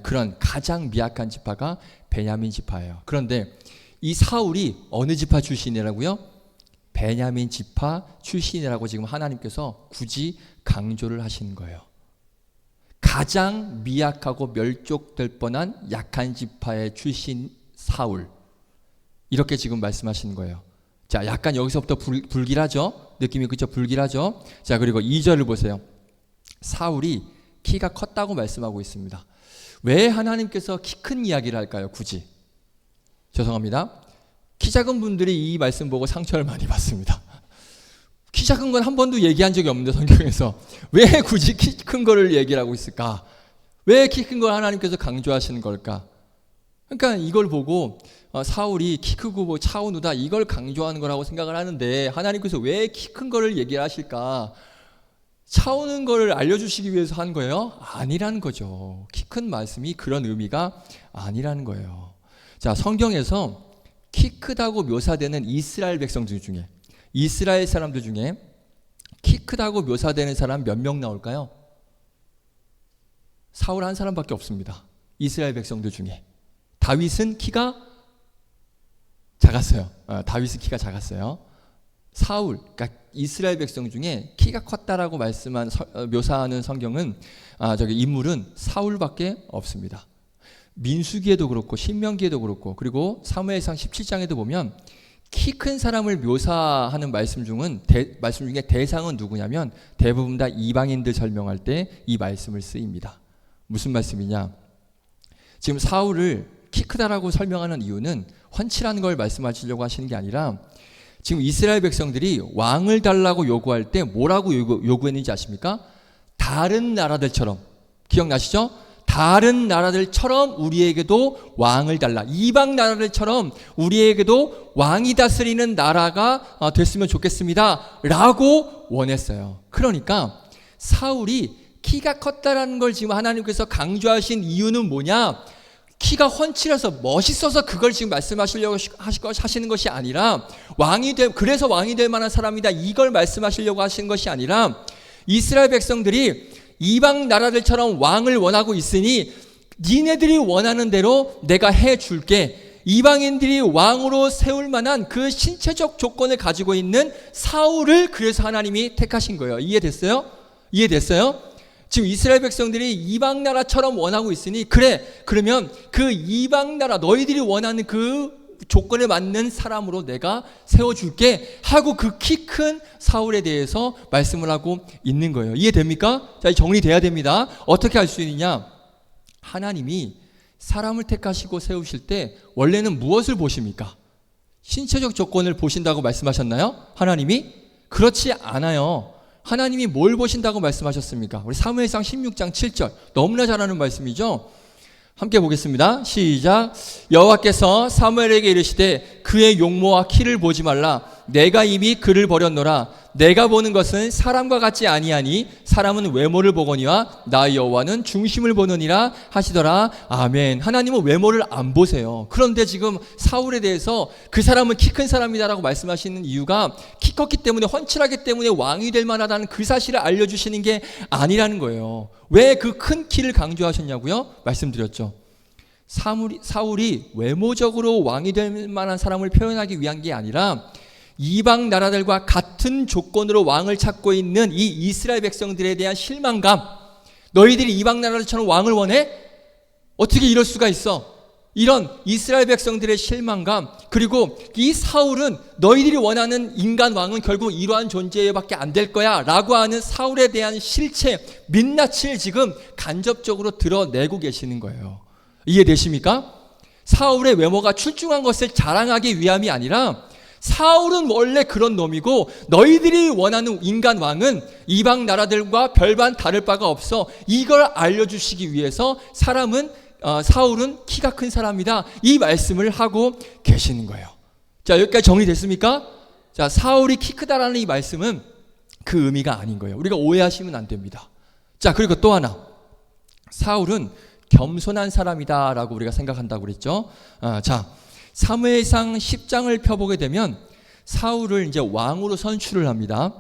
그런 가장 미약한 지파가 베냐민 지파예요. 그런데 이 사울이 어느 지파 출신이라고요? 베냐민 지파 출신이라고 지금 하나님께서 굳이 강조를 하시는 거예요. 가장 미약하고 멸족될 뻔한 약한 지파의 출신 사울, 이렇게 지금 말씀하시는 거예요. 자, 약간 여기서부터 불길하죠? 느낌이 그쵸? 불길하죠? 자, 그리고 2절을 보세요. 사울이 키가 컸다고 말씀하고 있습니다. 왜 하나님께서 키 큰 이야기를 할까요? 굳이. 죄송합니다. 키 작은 분들이 이 말씀 보고 상처를 많이 받습니다. 키 작은 건 한 번도 얘기한 적이 없는데 성경에서 왜 굳이 키 큰 거를 얘기를 하고 있을까? 왜 키 큰 걸 하나님께서 강조하시는 걸까? 그러니까 이걸 보고 사울이 키 크고 뭐 차은우다 이걸 강조하는 거라고 생각을 하는데 하나님께서 왜 키 큰 거를 얘기를 하실까? 차오는 거를 알려주시기 위해서 한 거예요? 아니라는 거죠. 키 큰 말씀이 그런 의미가 아니라는 거예요. 자, 성경에서 키 크다고 묘사되는 이스라엘 백성들 중에, 이스라엘 사람들 중에 키 크다고 묘사되는 사람 몇 명 나올까요? 사울 한 사람밖에 없습니다. 이스라엘 백성들 중에. 다윗은 키가 작았어요. 다윗은 키가 작았어요. 사울, 그러니까 이스라엘 백성 중에 키가 컸다라고 묘사하는 성경은 인물은 사울밖에 없습니다. 민수기에도 그렇고 신명기에도 그렇고 그리고 사무엘상 17장에도 보면 키 큰 사람을 묘사하는 말씀 중에 대상은 누구냐면 대부분 다 이방인들 설명할 때 이 말씀을 쓰입니다. 무슨 말씀이냐? 지금 사울을 키 크다라고 설명하는 이유는 훤칠한 걸 말씀하시려고 하시는 게 아니라 지금 이스라엘 백성들이 왕을 달라고 요구할 때 뭐라고 요구했는지 아십니까? 다른 나라들처럼, 기억나시죠? 다른 나라들처럼 우리에게도 왕을 달라. 이방 나라들처럼 우리에게도 왕이 다스리는 나라가 됐으면 좋겠습니다 라고 원했어요. 그러니까 사울이 키가 컸다라는 걸 지금 하나님께서 강조하신 이유는 뭐냐? 키가 훤칠해서 멋있어서 그걸 지금 말씀하시려고 하시는 것이 아니라 그래서 왕이 될 만한 사람이다 이걸 말씀하시려고 하시는 것이 아니라 이스라엘 백성들이 이방 나라들처럼 왕을 원하고 있으니 니네들이 원하는 대로 내가 해줄게. 이방인들이 왕으로 세울 만한 그 신체적 조건을 가지고 있는 사울을 그래서 하나님이 택하신 거예요. 이해됐어요? 이해됐어요? 지금 이스라엘 백성들이 이방 나라처럼 원하고 있으니 그래 그러면 그 이방 나라 너희들이 원하는 그 조건에 맞는 사람으로 내가 세워줄게 하고 그 키 큰 사울에 대해서 말씀을 하고 있는 거예요. 이해됩니까? 자, 정리돼야 됩니다. 어떻게 할 수 있느냐? 하나님이 사람을 택하시고 세우실 때 원래는 무엇을 보십니까? 신체적 조건을 보신다고 말씀하셨나요? 하나님이? 그렇지 않아요. 하나님이 뭘 보신다고 말씀하셨습니까? 우리 사무엘상 16장 7절 너무나 잘 아는 말씀이죠. 함께 보겠습니다. 시작. 여호와께서 사무엘에게 이르시되 그의 용모와 키를 보지 말라. 내가 이미 그를 버렸노라. 내가 보는 것은 사람과 같지 아니하니 사람은 외모를 보거니와 나 여호와는 중심을 보느니라 하시더라. 아멘. 하나님은 외모를 안 보세요. 그런데 지금 사울에 대해서 그 사람은 키 큰 사람이다라고 말씀하시는 이유가 키 컸기 때문에 헌칠하기 때문에 왕이 될 만하다는 그 사실을 알려주시는 게 아니라는 거예요. 왜 그 큰 키를 강조하셨냐고요? 말씀드렸죠. 사울이 외모적으로 왕이 될 만한 사람을 표현하기 위한 게 아니라 이방 나라들과 같은 조건으로 왕을 찾고 있는 이 이스라엘 백성들에 대한 실망감. 너희들이 이방 나라들처럼 왕을 원해? 어떻게 이럴 수가 있어? 이런 이스라엘 백성들의 실망감, 그리고 이 사울은 너희들이 원하는 인간 왕은 결국 이러한 존재밖에 안 될 거야 라고 하는 사울에 대한 실체, 민낯을 지금 간접적으로 드러내고 계시는 거예요. 이해되십니까? 사울의 외모가 출중한 것을 자랑하기 위함이 아니라 사울은 원래 그런 놈이고 너희들이 원하는 인간 왕은 이방 나라들과 별반 다를 바가 없어. 이걸 알려주시기 위해서 사울은 키가 큰 사람이다. 이 말씀을 하고 계시는 거예요. 자, 여기까지 정리됐습니까? 자, 사울이 키 크다라는 이 말씀은 그 의미가 아닌 거예요. 우리가 오해하시면 안 됩니다. 자, 그리고 또 하나. 사울은 겸손한 사람이다라고 우리가 생각한다고 그랬죠. 자, 사무엘상 10장을 펴보게 되면 사울을 이제 왕으로 선출을 합니다.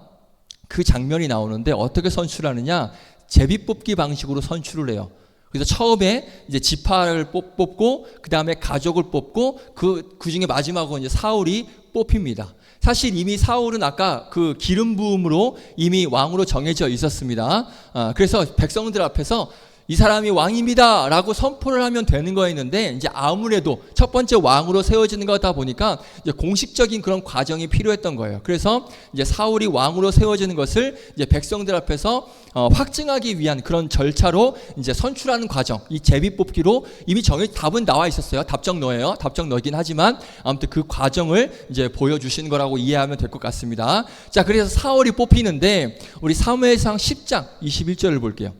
그 장면이 나오는데 어떻게 선출하느냐? 제비뽑기 방식으로 선출을 해요. 그래서 처음에 이제 지파를 뽑고 그 다음에 가족을 뽑고 그 중에 마지막으로 이제 사울이 뽑힙니다. 사실 이미 사울은 아까 그 기름 부음으로 이미 왕으로 정해져 있었습니다. 그래서 백성들 앞에서 이 사람이 왕입니다 라고 선포를 하면 되는 거였는데 이제 아무래도 첫 번째 왕으로 세워지는 거다 보니까 이제 공식적인 그런 과정이 필요했던 거예요. 그래서 이제 사울이 왕으로 세워지는 것을 이제 백성들 앞에서 확증하기 위한 그런 절차로 이제 선출하는 과정, 이 제비뽑기로 이미 답은 나와 있었어요. 답정너예요. 답정너긴 하지만 아무튼 그 과정을 이제 보여주시는 거라고 이해하면 될 것 같습니다. 자, 그래서 사울이 뽑히는데 우리 사무엘상 10장 21절을 볼게요.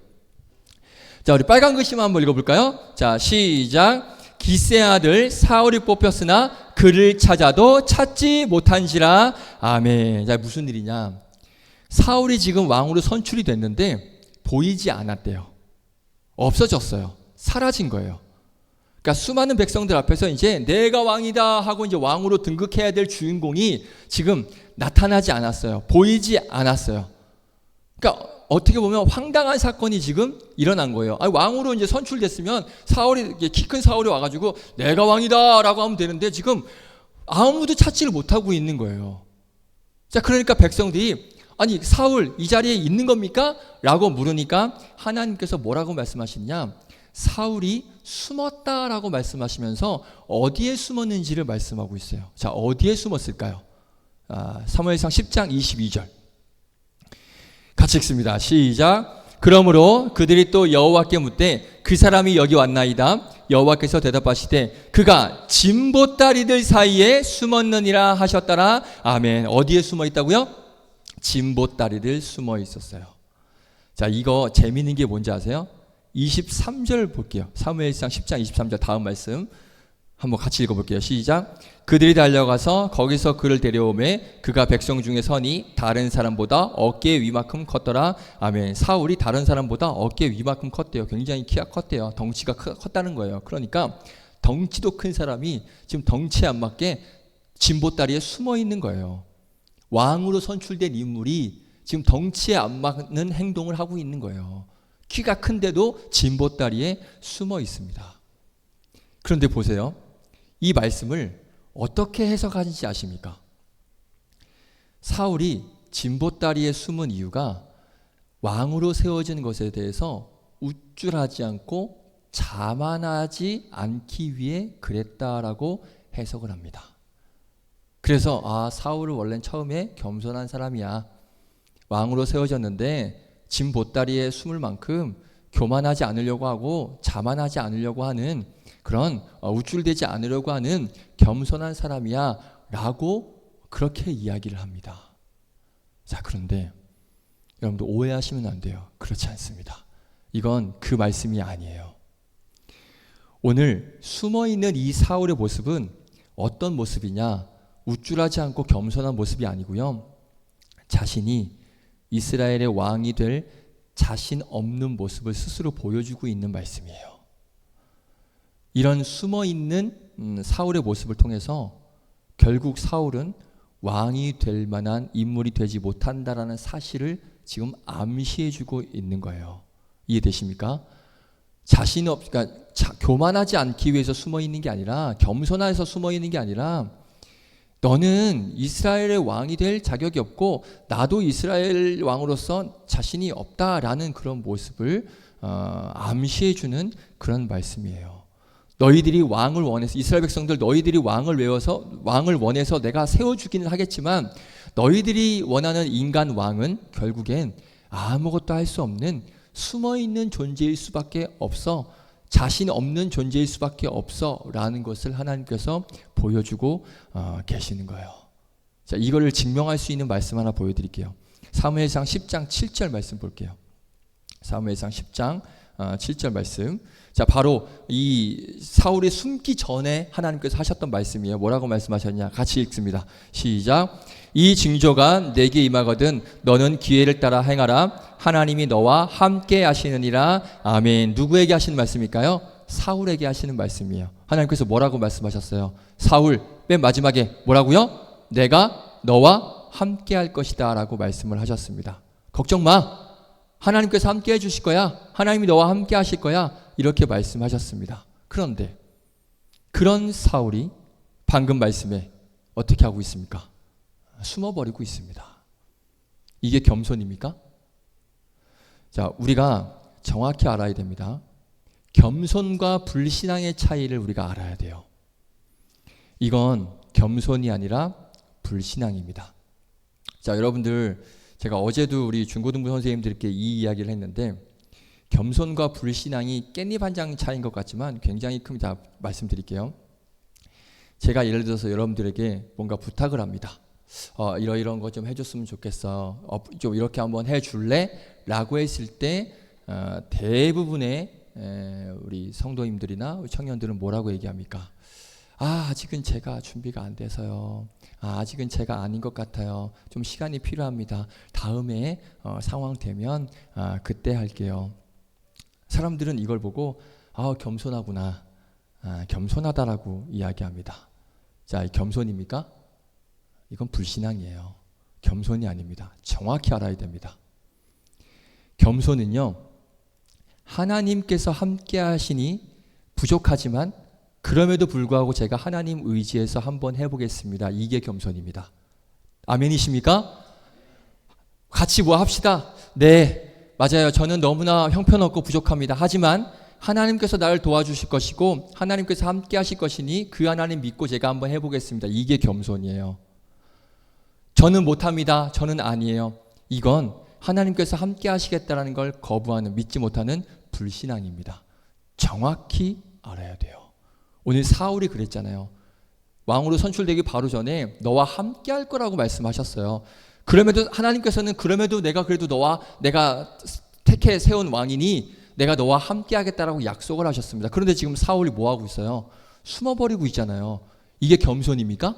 자, 우리 빨간 글씨만 한번 읽어볼까요? 자, 시작. 기스의 아들 사울이 뽑혔으나 그를 찾아도 찾지 못한지라. 아멘. 자, 무슨 일이냐? 사울이 지금 왕으로 선출이 됐는데 보이지 않았대요. 없어졌어요. 사라진 거예요. 그러니까 수많은 백성들 앞에서 이제 내가 왕이다 하고 이제 왕으로 등극해야 될 주인공이 지금 나타나지 않았어요. 보이지 않았어요. 그러니까 어떻게 보면 황당한 사건이 지금 일어난 거예요. 아니, 왕으로 이제 선출됐으면 사울이, 키 큰 사울이 와가지고 내가 왕이다 라고 하면 되는데 지금 아무도 찾지를 못하고 있는 거예요. 자, 그러니까 백성들이 아니, 사울 이 자리에 있는 겁니까? 라고 물으니까 하나님께서 뭐라고 말씀하시냐? 사울이 숨었다라고 말씀하시면서 어디에 숨었는지를 말씀하고 있어요. 자, 어디에 숨었을까요? 사무엘상 10장 22절. 같이 읽습니다. 시작. 그러므로 그들이 또 여호와께 묻되 그 사람이 여기 왔나이다. 여호와께서 대답하시되 그가 진보다리들 사이에 숨었느니라 하셨더라. 아멘. 어디에 숨어 있다고요? 진보다리들 숨어 있었어요. 자, 이거 재미있는 게 뭔지 아세요? 23절 볼게요. 사무엘상 10장 23절 다음 말씀 한번 같이 읽어볼게요. 시작. 그들이 달려가서 거기서 그를 데려오매 그가 백성 중에 선이 다른 사람보다 어깨 위만큼 컸더라. 아멘. 사울이 다른 사람보다 어깨 위만큼 컸대요. 굉장히 키가 컸대요. 덩치가 컸다는 거예요. 그러니까 덩치도 큰 사람이 지금 덩치에 안 맞게 진보다리에 숨어 있는 거예요. 왕으로 선출된 인물이 지금 덩치에 안 맞는 행동을 하고 있는 거예요. 키가 큰데도 진보다리에 숨어 있습니다. 그런데 보세요. 이 말씀을 어떻게 해석하는지 아십니까? 사울이 진보다리에 숨은 이유가 왕으로 세워진 것에 대해서 우쭐하지 않고 자만하지 않기 위해 그랬다라고 해석을 합니다. 그래서 사울은 원래는 처음에 겸손한 사람이야. 왕으로 세워졌는데 짐 보따리에 숨을 만큼 교만하지 않으려고 하고 자만하지 않으려고 하는 그런 우쭐대지 않으려고 하는 겸손한 사람이야 라고 그렇게 이야기를 합니다. 자, 그런데 여러분들 오해하시면 안 돼요. 그렇지 않습니다. 이건 그 말씀이 아니에요. 오늘 숨어있는 이 사울의 모습은 어떤 모습이냐? 우쭐하지 않고 겸손한 모습이 아니고요. 자신이 이스라엘의 왕이 될 자신 없는 모습을 스스로 보여주고 있는 말씀이에요. 이런 숨어있는 사울의 모습을 통해서 결국 사울은 왕이 될 만한 인물이 되지 못한다라는 사실을 지금 암시해주고 있는 거예요. 이해되십니까? 그러니까 교만하지 않기 위해서 숨어있는 게 아니라, 겸손해서 숨어있는 게 아니라, 너는 이스라엘의 왕이 될 자격이 없고 나도 이스라엘 왕으로서 자신이 없다라는 그런 모습을 암시해주는 그런 말씀이에요. 너희들이 왕을 원해서, 이스라엘 백성들 너희들이 왕을 원해서 내가 세워주기는 하겠지만 너희들이 원하는 인간 왕은 결국엔 아무것도 할 수 없는 숨어있는 존재일 수밖에 없어, 자신 없는 존재일 수밖에 없어 라는 것을 하나님께서 보여주고 계시는 거예요. 자, 이거를 증명할 수 있는 말씀 하나 보여드릴게요. 사무엘상 10장 7절 말씀 볼게요. 사무엘상 10장 7절 말씀. 자, 바로 이 사울이 숨기 전에 하나님께서 하셨던 말씀이에요. 뭐라고 말씀하셨냐? 같이 읽습니다. 시작. 이 징조가 내게 임하거든 너는 기회를 따라 행하라. 하나님이 너와 함께 하시느니라. 아멘. 누구에게 하시는 말씀일까요? 사울에게 하시는 말씀이에요. 하나님께서 뭐라고 말씀하셨어요? 사울, 맨 마지막에 뭐라고요? 내가 너와 함께 할 것이다 라고 말씀을 하셨습니다. 걱정 마. 하나님께서 함께 해주실 거야. 하나님이 너와 함께 하실 거야. 이렇게 말씀하셨습니다. 그런데 그런 사울이 방금 말씀에 어떻게 하고 있습니까? 숨어버리고 있습니다. 이게 겸손입니까? 자, 우리가 정확히 알아야 됩니다. 겸손과 불신앙의 차이를 우리가 알아야 돼요. 이건 겸손이 아니라 불신앙입니다. 자, 여러분들, 제가 어제도 우리 중고등부 선생님들께 이 이야기를 했는데, 겸손과 불신앙이 깻잎 한 장 차이인 것 같지만 굉장히 큽니다. 말씀드릴게요. 제가 예를 들어서 여러분들에게 뭔가 부탁을 합니다. 이런 거 좀 해줬으면 좋겠어. 좀 이렇게 한번 해줄래? 라고 했을 때 대부분의 우리 성도님들이나 우리 청년들은 뭐라고 얘기합니까? 아직은 제가 준비가 안 돼서요. 아직은 제가 아닌 것 같아요. 좀 시간이 필요합니다. 다음에 상황 되면 그때 할게요. 사람들은 이걸 보고 겸손하구나, 겸손하다라고 이야기합니다. 자, 겸손입니까? 이건 불신앙이에요. 겸손이 아닙니다. 정확히 알아야 됩니다. 겸손은요, 하나님께서 함께 하시니 부족하지만 그럼에도 불구하고 제가 하나님 의지해서 한번 해보겠습니다. 이게 겸손입니다. 아멘이십니까? 같이 뭐 합시다. 네, 맞아요. 저는 너무나 형편없고 부족합니다. 하지만 하나님께서 나를 도와주실 것이고 하나님께서 함께 하실 것이니 그 하나님 믿고 제가 한번 해보겠습니다. 이게 겸손이에요. 저는 못합니다. 저는 아니에요. 이건 하나님께서 함께 하시겠다는 걸 거부하는, 믿지 못하는 불신앙입니다. 정확히 알아야 돼요. 오늘 사울이 그랬잖아요. 왕으로 선출되기 바로 전에 너와 함께 할 거라고 말씀하셨어요. 그럼에도 하나님께서는 그럼에도 내가 그래도 내가 택해 세운 왕이니 내가 너와 함께 하겠다라고 약속을 하셨습니다. 그런데 지금 사울이 뭐 하고 있어요? 숨어버리고 있잖아요. 이게 겸손입니까?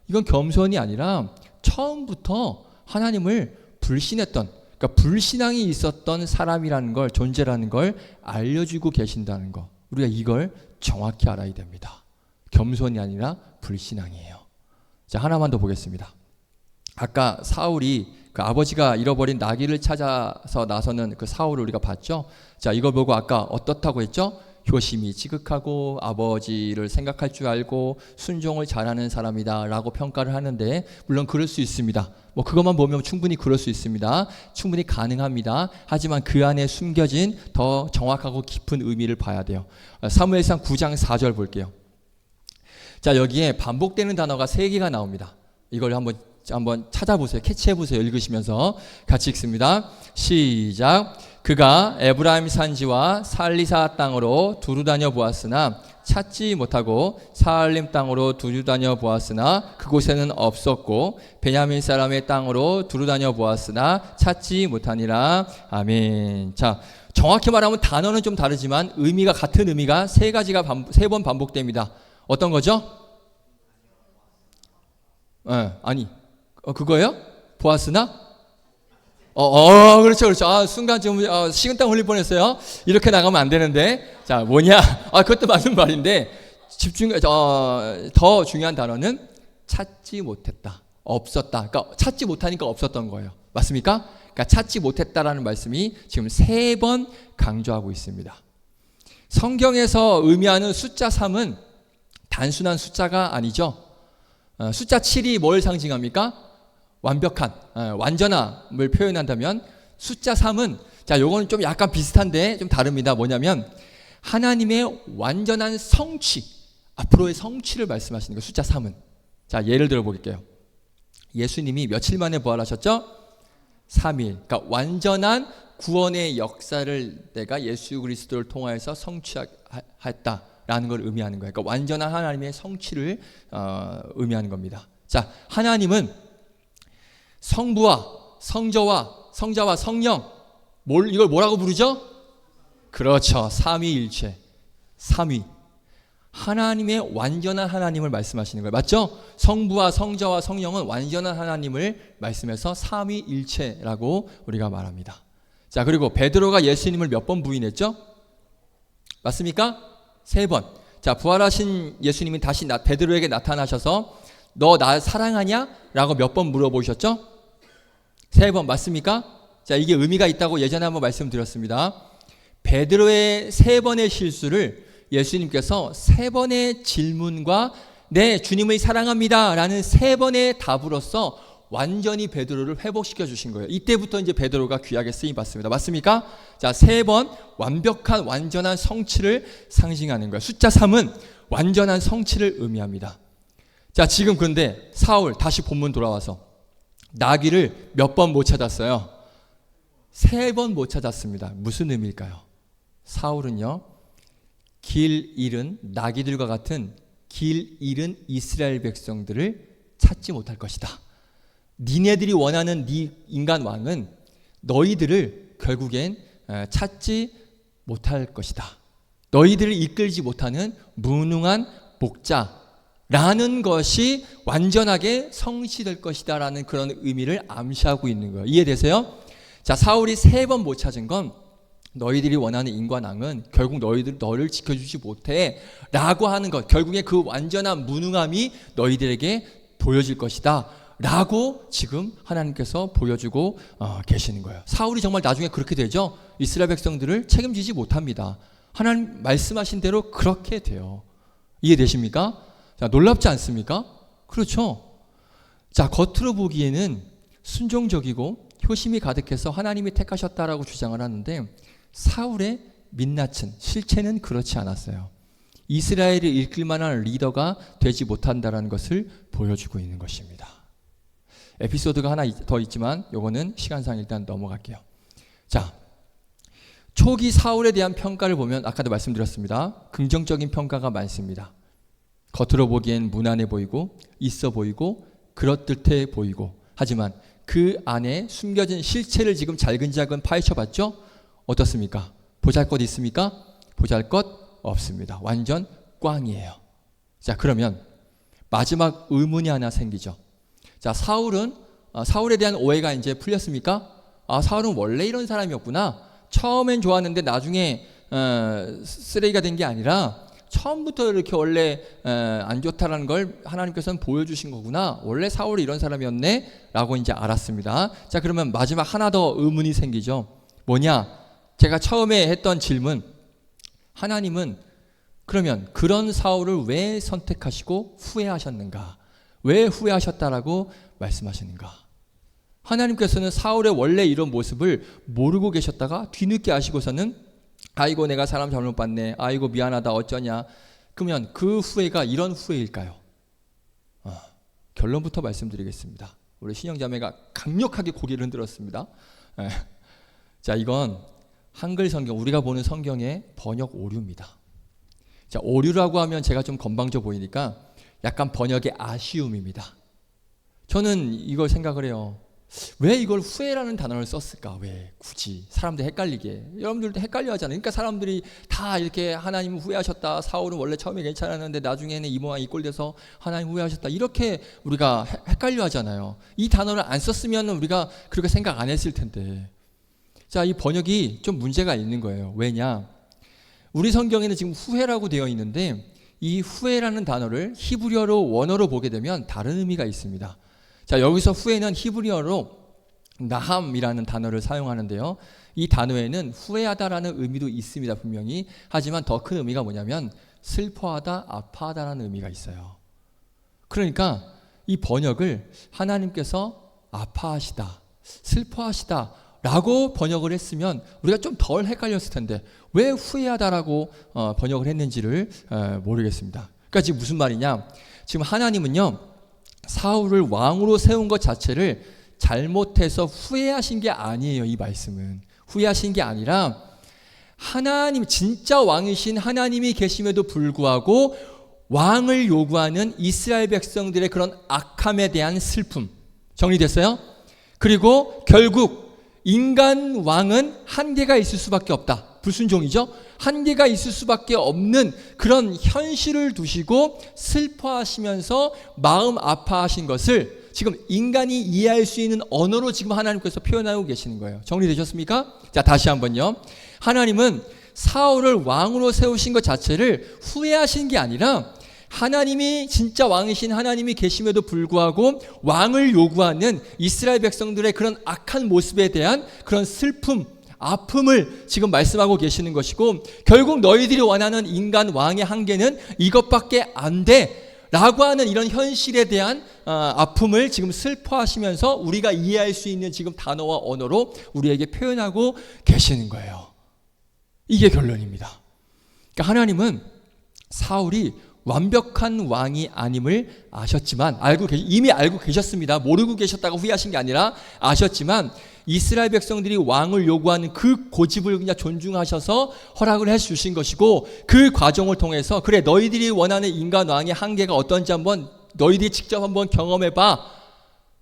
이건 겸손이 아니라 처음부터 하나님을 불신했던, 그러니까 불신앙이 있었던 사람이라는 걸, 존재라는 걸 알려주고 계신다는 거. 우리가 이걸 정확히 알아야 됩니다. 겸손이 아니라 불신앙이에요. 자, 하나만 더 보겠습니다. 아까 사울이 그 아버지가 잃어버린 나귀를 찾아서 나서는 그 사울을 우리가 봤죠. 자, 이걸 보고 아까 어떻다고 했죠? 효심이 지극하고 아버지를 생각할 줄 알고 순종을 잘하는 사람이다 라고 평가를 하는데, 물론 그럴 수 있습니다. 뭐 그것만 보면 충분히 그럴 수 있습니다. 충분히 가능합니다. 하지만 그 안에 숨겨진 더 정확하고 깊은 의미를 봐야 돼요. 사무엘상 9장 4절 볼게요. 자, 여기에 반복되는 단어가 3개가 나옵니다. 이걸 한번 찾아보세요. 캐치해보세요. 읽으시면서 같이 읽습니다. 시작. 그가 에브라임 산지와 살리사 땅으로 두루 다녀 보았으나 찾지 못하고 사알림 땅으로 두루 다녀 보았으나 그곳에는 없었고 베냐민 사람의 땅으로 두루 다녀 보았으나 찾지 못하니라. 아멘. 자, 정확히 말하면 단어는 좀 다르지만 의미가 같은 의미가 3가지가 3번 반복됩니다. 어떤 거죠? 아니, 그거예요? 보았으나? 그렇죠. 순간 좀 식은땀 흘릴 뻔했어요. 이렇게 나가면 안 되는데. 자, 뭐냐? 그것도 맞는 말인데 더 중요한 단어는 찾지 못했다, 없었다. 그러니까 찾지 못하니까 없었던 거예요. 맞습니까? 그러니까 찾지 못했다라는 말씀이 지금 3번 강조하고 있습니다. 성경에서 의미하는 숫자 3은 단순한 숫자가 아니죠. 숫자 7이 뭘 상징합니까? 완벽한, 완전함을 표현한다면 숫자 3은, 자, 요거는 좀 약간 비슷한데 좀 다릅니다. 뭐냐면 하나님의 완전한 성취, 앞으로의 성취를 말씀하시는 거예요. 숫자 3은. 자, 예를 들어 볼게요. 예수님이 며칠 만에 부활하셨죠? 3일. 그러니까 완전한 구원의 역사를 내가 예수 그리스도를 통하여서 성취했다라는 걸 의미하는 거예요. 그러니까 완전한 하나님의 성취를 의미하는 겁니다. 자, 하나님은 성부와 성자와 성령, 이걸 뭐라고 부르죠? 그렇죠. 삼위일체. 삼위. 하나님의 완전한 하나님을 말씀하시는 거예요. 맞죠? 성부와 성자와 성령은 완전한 하나님을 말씀해서 삼위일체라고 우리가 말합니다. 자, 그리고 베드로가 예수님을 몇 번 부인했죠? 맞습니까? 3번. 자, 부활하신 예수님이 다시 베드로에게 나타나셔서 너 나 사랑하냐? 라고 몇 번 물어보셨죠? 3번. 맞습니까? 자, 이게 의미가 있다고 예전에 한번 말씀드렸습니다. 베드로의 3번의 실수를 예수님께서 3번의 질문과 네, 주님을 사랑합니다 라는 3번의 답으로서 완전히 베드로를 회복시켜 주신 거예요. 이때부터 이제 베드로가 귀하게 쓰임 받습니다. 맞습니까? 자, 3번 완벽한 완전한 성취를 상징하는 거예요. 숫자 3은 완전한 성취를 의미합니다. 자, 지금 근데 사울, 다시 본문 돌아와서 나귀를 몇 번 못 찾았어요? 3번 못 찾았습니다. 무슨 의미일까요? 사울은요, 길 잃은 나귀들과 같은 길 잃은 이스라엘 백성들을 찾지 못할 것이다. 니네들이 원하는 네 인간 왕은 너희들을 결국엔 찾지 못할 것이다. 너희들을 이끌지 못하는 무능한 목자라는 것이 완전하게 성취될 것이다 라는 그런 의미를 암시하고 있는 거예요. 이해되세요? 자, 사울이 3번 못 찾은 건 너희들이 원하는 인관왕은 결국 너를 지켜주지 못해 라고 하는 것, 결국에 그 완전한 무능함이 너희들에게 보여질 것이다 라고 지금 하나님께서 보여주고 계시는 거예요. 사울이 정말 나중에 그렇게 되죠. 이스라엘 백성들을 책임지지 못합니다. 하나님 말씀하신 대로 그렇게 돼요. 이해되십니까? 자, 놀랍지 않습니까? 그렇죠. 자, 겉으로 보기에는 순종적이고 효심이 가득해서 하나님이 택하셨다라고 주장을 하는데 사울의 민낯은, 실체는 그렇지 않았어요. 이스라엘을 이끌 만한 리더가 되지 못한다는 것을 보여주고 있는 것입니다. 에피소드가 하나 더 있지만 요거는 시간상 일단 넘어갈게요. 자, 초기 사울에 대한 평가를 보면 아까도 말씀드렸습니다. 긍정적인 평가가 많습니다. 겉으로 보기엔 무난해 보이고 있어 보이고 그럴듯해 보이고, 하지만 그 안에 숨겨진 실체를 지금 잘근잘근 파헤쳐봤죠? 어떻습니까? 보잘것 있습니까? 보잘것 없습니다. 완전 꽝이에요. 자, 그러면 마지막 의문이 하나 생기죠. 자, 사울에 대한 오해가 이제 풀렸습니까? 사울은 원래 이런 사람이었구나. 처음엔 좋았는데 나중에 쓰레기가 된 게 아니라 처음부터 이렇게 원래 안 좋다라는 걸 하나님께서는 보여주신 거구나. 원래 사울이 이런 사람이었네 라고 이제 알았습니다. 자, 그러면 마지막 하나 더 의문이 생기죠. 뭐냐? 제가 처음에 했던 질문, 하나님은 그러면 그런 사울을 왜 선택하시고 후회하셨는가? 왜 후회하셨다라고 말씀하시는가? 하나님께서는 사울의 원래 이런 모습을 모르고 계셨다가 뒤늦게 아시고서는 아이고 내가 사람 잘못 봤네, 아이고 미안하다, 어쩌냐. 그러면 그 후회가 이런 후회일까요? 결론부터 말씀드리겠습니다. 우리 신영자매가 강력하게 고개를 흔들었습니다. 자, 이건 한글 성경, 우리가 보는 성경의 번역 오류입니다. 자, 오류라고 하면 제가 좀 건방져 보이니까 약간 번역의 아쉬움입니다. 저는 이걸 생각을 해요. 왜 이걸 후회라는 단어를 썼을까? 왜 굳이 사람들 헷갈리게? 여러분들도 헷갈려 하잖아요. 그러니까 사람들이 다 이렇게 하나님 후회하셨다, 사울은 원래 처음에 괜찮았는데 나중에는 이 모양 이 꼴 돼서 하나님 후회하셨다, 이렇게 우리가 헷갈려 하잖아요. 이 단어를 안 썼으면 우리가 그렇게 생각 안 했을 텐데. 자, 이 번역이 좀 문제가 있는 거예요. 왜냐? 우리 성경에는 지금 후회라고 되어 있는데 이 후회라는 단어를 히브리어로 원어로 보게 되면 다른 의미가 있습니다. 자, 여기서 후회는 히브리어로 나함이라는 단어를 사용하는데요. 이 단어에는 후회하다라는 의미도 있습니다, 분명히. 하지만 더 큰 의미가 뭐냐면 슬퍼하다, 아파하다라는 의미가 있어요. 그러니까 이 번역을 하나님께서 아파하시다, 슬퍼하시다 라고 번역을 했으면 우리가 좀 덜 헷갈렸을 텐데 왜 후회하다라고 번역을 했는지를 모르겠습니다. 그러니까 지금 무슨 말이냐? 지금 하나님은요, 사울을 왕으로 세운 것 자체를 잘못해서 후회하신 게 아니에요. 이 말씀은 후회하신 게 아니라 하나님, 진짜 왕이신 하나님이 계심에도 불구하고 왕을 요구하는 이스라엘 백성들의 그런 악함에 대한 슬픔. 정리됐어요? 그리고 결국 인간 왕은 한계가 있을 수밖에 없다. 불순종이죠. 한계가 있을 수밖에 없는 그런 현실을 두시고 슬퍼하시면서 마음 아파하신 것을 지금 인간이 이해할 수 있는 언어로 지금 하나님께서 표현하고 계시는 거예요. 정리되셨습니까? 자, 다시 한번요. 하나님은 사울을 왕으로 세우신 것 자체를 후회하신 게 아니라 하나님이 진짜 왕이신 하나님이 계심에도 불구하고 왕을 요구하는 이스라엘 백성들의 그런 악한 모습에 대한 그런 슬픔, 아픔을 지금 말씀하고 계시는 것이고, 결국 너희들이 원하는 인간 왕의 한계는 이것밖에 안 돼 라고 하는 이런 현실에 대한 아픔을 지금 슬퍼하시면서 우리가 이해할 수 있는 지금 단어와 언어로 우리에게 표현하고 계시는 거예요. 이게 결론입니다. 그러니까 하나님은 사울이 완벽한 왕이 아님을 아셨지만, 이미 알고 계셨습니다. 모르고 계셨다가 후회하신 게 아니라 아셨지만, 이스라엘 백성들이 왕을 요구하는 그 고집을 그냥 존중하셔서 허락을 해 주신 것이고, 그 과정을 통해서 그래, 너희들이 원하는 인간 왕의 한계가 어떤지 한번 너희들이 직접 한번 경험해봐.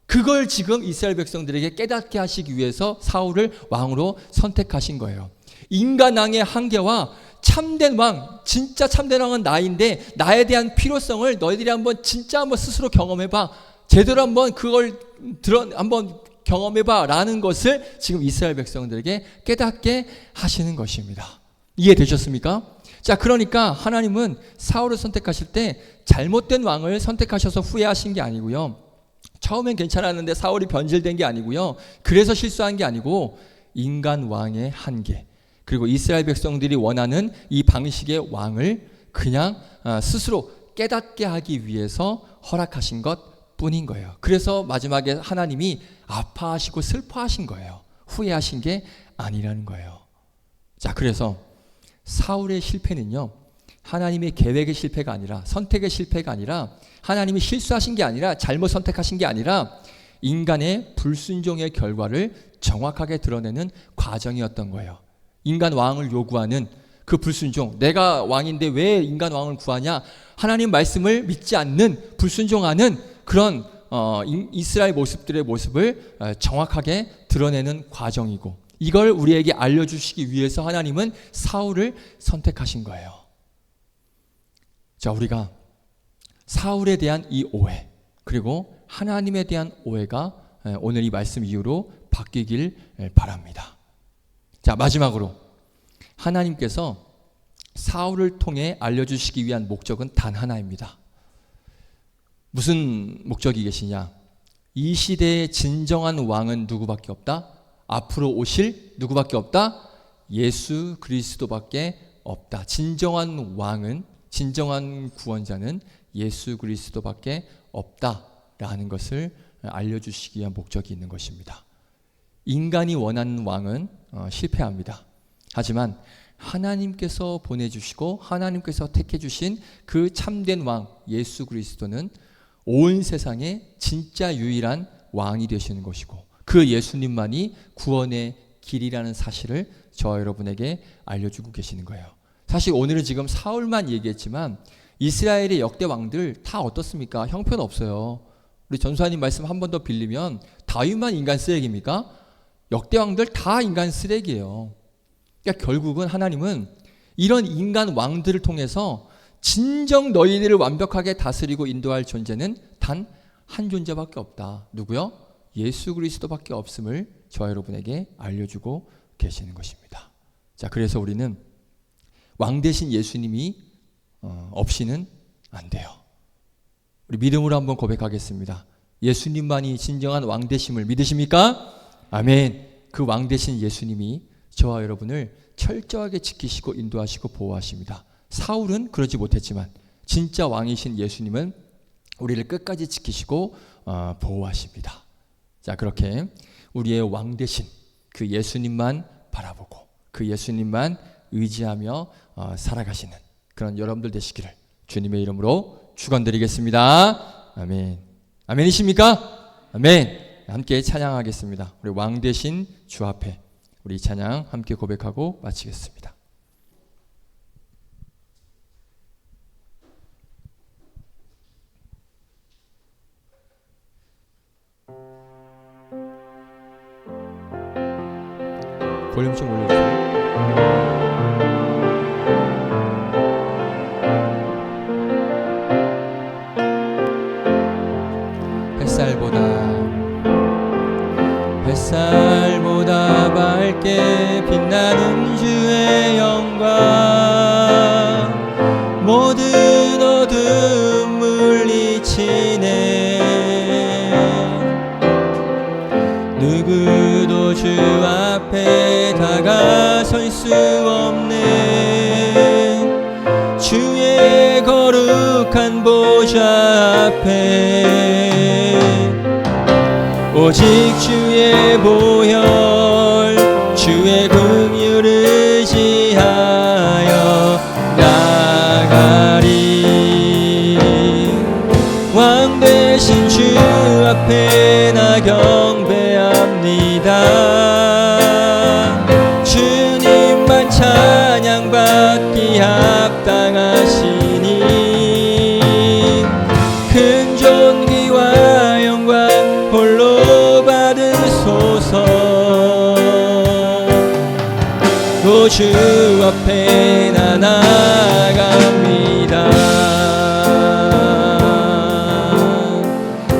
그걸 지금 이스라엘 백성들에게 깨닫게 하시기 위해서 사울을 왕으로 선택하신 거예요. 인간 왕의 한계와 참된 왕, 진짜 참된 왕은 나인데 나에 대한 필요성을 너희들이 진짜 한번 스스로 경험해봐. 제대로 한번 그걸 한번 경험해봐 라는 것을 지금 이스라엘 백성들에게 깨닫게 하시는 것입니다. 이해되셨습니까? 자, 그러니까 하나님은 사울을 선택하실 때 잘못된 왕을 선택하셔서 후회하신 게 아니고요, 처음엔 괜찮았는데 사울이 변질된 게 아니고요, 그래서 실수한 게 아니고 인간 왕의 한계, 그리고 이스라엘 백성들이 원하는 이 방식의 왕을 그냥 스스로 깨닫게 하기 위해서 허락하신 것 뿐인 거예요. 그래서 마지막에 하나님이 아파하시고 슬퍼하신 거예요. 후회하신 게 아니라는 거예요. 자, 그래서 사울의 실패는요, 하나님의 계획의 실패가 아니라, 선택의 실패가 아니라, 하나님이 실수하신 게 아니라, 잘못 선택하신 게 아니라 인간의 불순종의 결과를 정확하게 드러내는 과정이었던 거예요. 인간 왕을 요구하는 그 불순종, 내가 왕인데 왜 인간 왕을 구하냐, 하나님 말씀을 믿지 않는, 불순종하는 그런 이스라엘 모습들의 모습을 정확하게 드러내는 과정이고, 이걸 우리에게 알려주시기 위해서 하나님은 사울을 선택하신 거예요. 자, 우리가 사울에 대한 이 오해, 그리고 하나님에 대한 오해가 오늘 이 말씀 이후로 바뀌길 바랍니다. 자, 마지막으로 하나님께서 사울을 통해 알려주시기 위한 목적은 단 하나입니다. 무슨 목적이 계시냐? 이 시대의 진정한 왕은 누구밖에 없다? 앞으로 오실 누구밖에 없다? 예수 그리스도밖에 없다. 진정한 왕은, 진정한 구원자는 예수 그리스도밖에 없다라는 것을 알려주시기 위한 목적이 있는 것입니다. 인간이 원하는 왕은 실패합니다. 하지만 하나님께서 보내주시고 하나님께서 택해주신 그 참된 왕 예수 그리스도는 온 세상에 진짜 유일한 왕이 되시는 것이고, 그 예수님만이 구원의 길이라는 사실을 저와 여러분에게 알려주고 계시는 거예요. 사실 오늘은 지금 사울만 얘기했지만 이스라엘의 역대 왕들 다 어떻습니까? 형편없어요. 우리 전수하님 말씀 한 번 더 빌리면 다윗만 인간 쓰레기입니까? 역대 왕들 다 인간 쓰레기예요. 그러니까 결국은 하나님은 이런 인간 왕들을 통해서 진정 너희들을 완벽하게 다스리고 인도할 존재는 단 한 존재밖에 없다. 누구요? 예수 그리스도밖에 없음을 저와 여러분에게 알려주고 계시는 것입니다. 자, 그래서 우리는 왕 대신 예수님이 없이는 안 돼요. 우리 믿음으로 한번 고백하겠습니다. 예수님만이 진정한 왕 되심을 믿으십니까? 아멘. 그 왕 대신 예수님이 저와 여러분을 철저하게 지키시고 인도하시고 보호하십니다. 사울은 그러지 못했지만 진짜 왕이신 예수님은 우리를 끝까지 지키시고 보호하십니다. 자, 그렇게 우리의 왕 대신 그 예수님만 바라보고 그 예수님만 의지하며 살아가시는 그런 여러분들 되시기를 주님의 이름으로 축원드리겠습니다. 아멘. 아멘이십니까? 아멘. 함께 찬양하겠습니다. 우리 왕 대신 주 앞에 우리 찬양 함께 고백하고 마치겠습니다. 볼륨 좀 올려주세요. 햇살보다 밝게 빛나는 주의 영광, 모든 어둠 물리치네. 누구도 주 앞에 다가설 수 없는 주의 거룩한 보좌 앞에 오직 주의 보혈 주의 긍휼을 의지하여 나가리. 왕 대신 주 앞에 나 경배합니다. 주님만 찬양받기 합당하시니 큰 존귀와 영광 홀로 받으소서. 또 주 앞에 나 나아갑니다.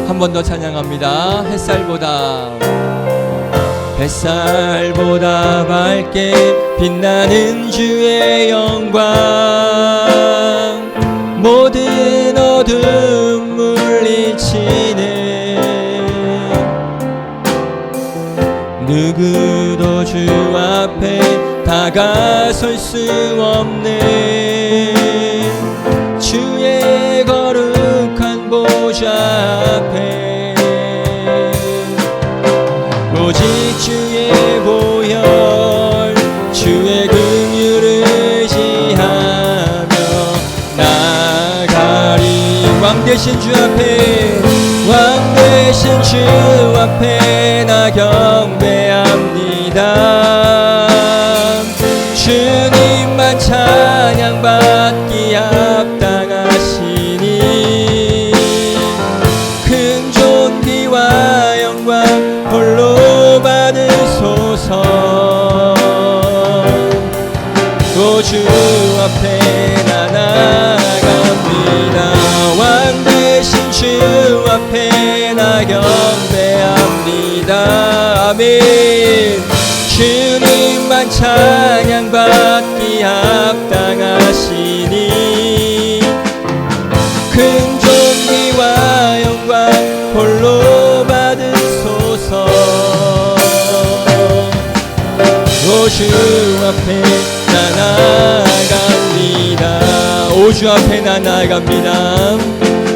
한 번 더 찬양합니다. 햇살보다 밝게 빛나는 주의 영광, 모든 어둠 물리치네. 누구도 주 앞에 다가설 수 없는 주의 거룩한 보좌 앞에 오직 주의 보혈 주의 긍휼을 의지하며 나가리. 왕 대신 주 앞에 왕 대신 주 앞에 나 경배합니다. 주님만 찬양받기 합당하시니 큰 존귀와 영광 홀로 받으소서. 또 주 앞에 나 나아갑니다. 왕 대신 주 앞에 나 경배합니다. 아멘. 주님만 찬양받기 합당하시니 큰 존귀와 영광 홀로 받으소서. 오 주 앞에 나아갑니다. 오 주 앞에 나 나아갑니다.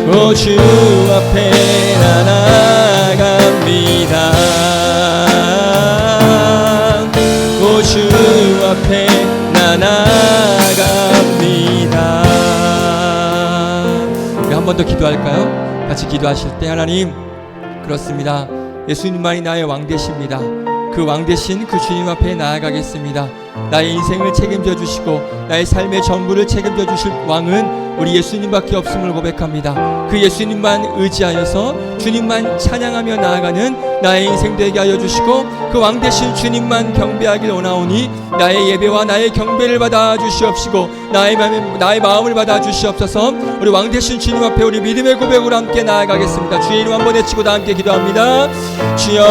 오 주 앞에 나 나아갑니다. 오 주 앞에 나 나아갑니다. 우리 한 번 더 기도할까요? 같이 기도하실 때 하나님, 그렇습니다. 예수님만이 나의 왕 되십니다. 그 왕 되신 그 주님 앞에 나아가겠습니다. 나의 인생을 책임져 주시고 나의 삶의 전부를 책임져 주실 왕은 우리 예수님밖에 없음을 고백합니다. 그 예수님만 의지하여서 주님만 찬양하며 나아가는 나의 인생 되게 하여 주시고 그 왕 되신 주님만 경배하길 원하오니 나의 예배와 나의 경배를 받아 주시옵시고 나의 마음을 받아 주시옵소서. 우리 왕 되신 주님 앞에 우리 믿음의 고백으로 함께 나아가겠습니다. 주의 이름 한번 외치고 다 함께 기도합니다. 주여,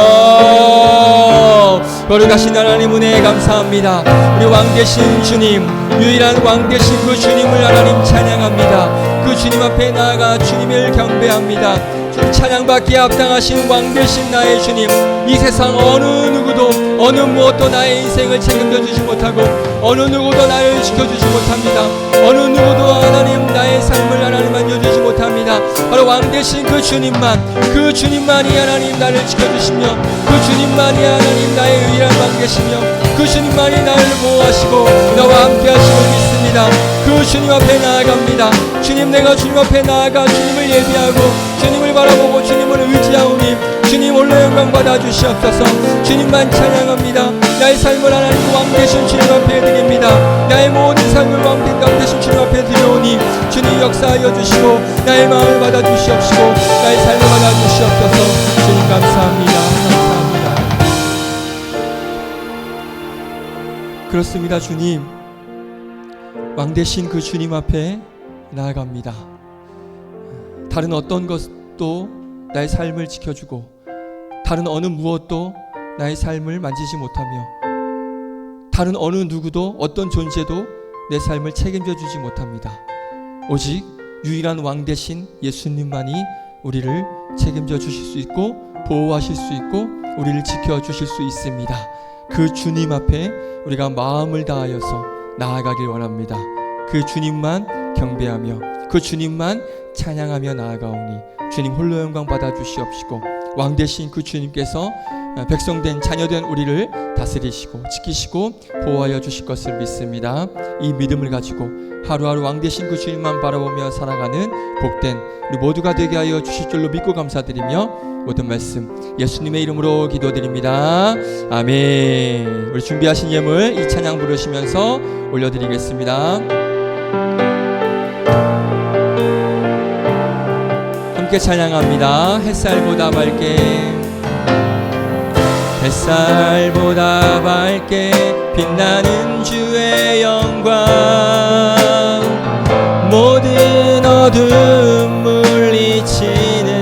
거룩하신 하나님 은혜 감사합니다. 우리 왕 되신 주님, 유일한 왕 되신 그 주님을 하나님 찬양합니다. 그 주님 앞에 나아가 주님을 경배합니다. 주님 찬양받기에 합당하신 왕 되신 나의 주님, 이 세상 어느 누구도 어느 무엇도 나의 인생을 책임져 주지 못하고 어느 누구도 나를 지켜주지 못합니다. 어느 누구도 하나님 나의 삶을 하나님 만져주지 못합니다. 바로 왕 되신 그 주님만이 하나님 나를 지켜주시며 그 주님만이 하나님 나의 유일한 왕 되시며 그 주님만이 나를 보호하시고 나와 함께 하심을 믿습니다. 그 주님 앞에 나아갑니다. 주님, 내가 주님 앞에 나아가 주님을 예비하고 주님을 바라보고 주님을 의지하오니 주님 홀로 영광 받아 주시옵소서. 주님만 찬양합니다. 나의 삶을 하나님 왕 되신 주님 앞에 드립니다. 나의 모든 삶을 왕 되신 주님 앞에 드려오니 주님 역사하여 주시고 나의 마음을 받아 주시옵시고 나의 삶을 받아 주시옵소서. 주님 감사합니다. 감사합니다. 그렇습니다. 주님, 왕 되신 그 주님 앞에 나아갑니다. 다른 어떤 것도 나의 삶을 지켜주고 다른 어느 무엇도 나의 삶을 만지지 못하며 다른 어느 누구도 어떤 존재도 내 삶을 책임져 주지 못합니다. 오직 유일한 왕 되신 예수님만이 우리를 책임져 주실 수 있고 보호하실 수 있고 우리를 지켜주실 수 있습니다. 그 주님 앞에 우리가 마음을 다하여서 나아가길 원합니다. 그 주님만 경배하며 그 주님만 찬양하며 나아가오니 주님 홀로 영광 받아 주시옵시고 왕 되신 그 주님께서 백성된 자녀된 우리를 다스리시고 지키시고 보호하여 주실 것을 믿습니다. 이 믿음을 가지고 하루하루 왕 되신 그 주님만 바라보며 살아가는 복된 우리 모두가 되게 하여 주실 줄로 믿고 감사드리며 모든 말씀 예수님의 이름으로 기도드립니다. 아멘. 우리 준비하신 예물 이 찬양 부르시면서 올려드리겠습니다. 함께 찬양합니다. 햇살보다 밝게 햇살보다 밝게 빛나는 주의 영광 모든 어둠 물리치네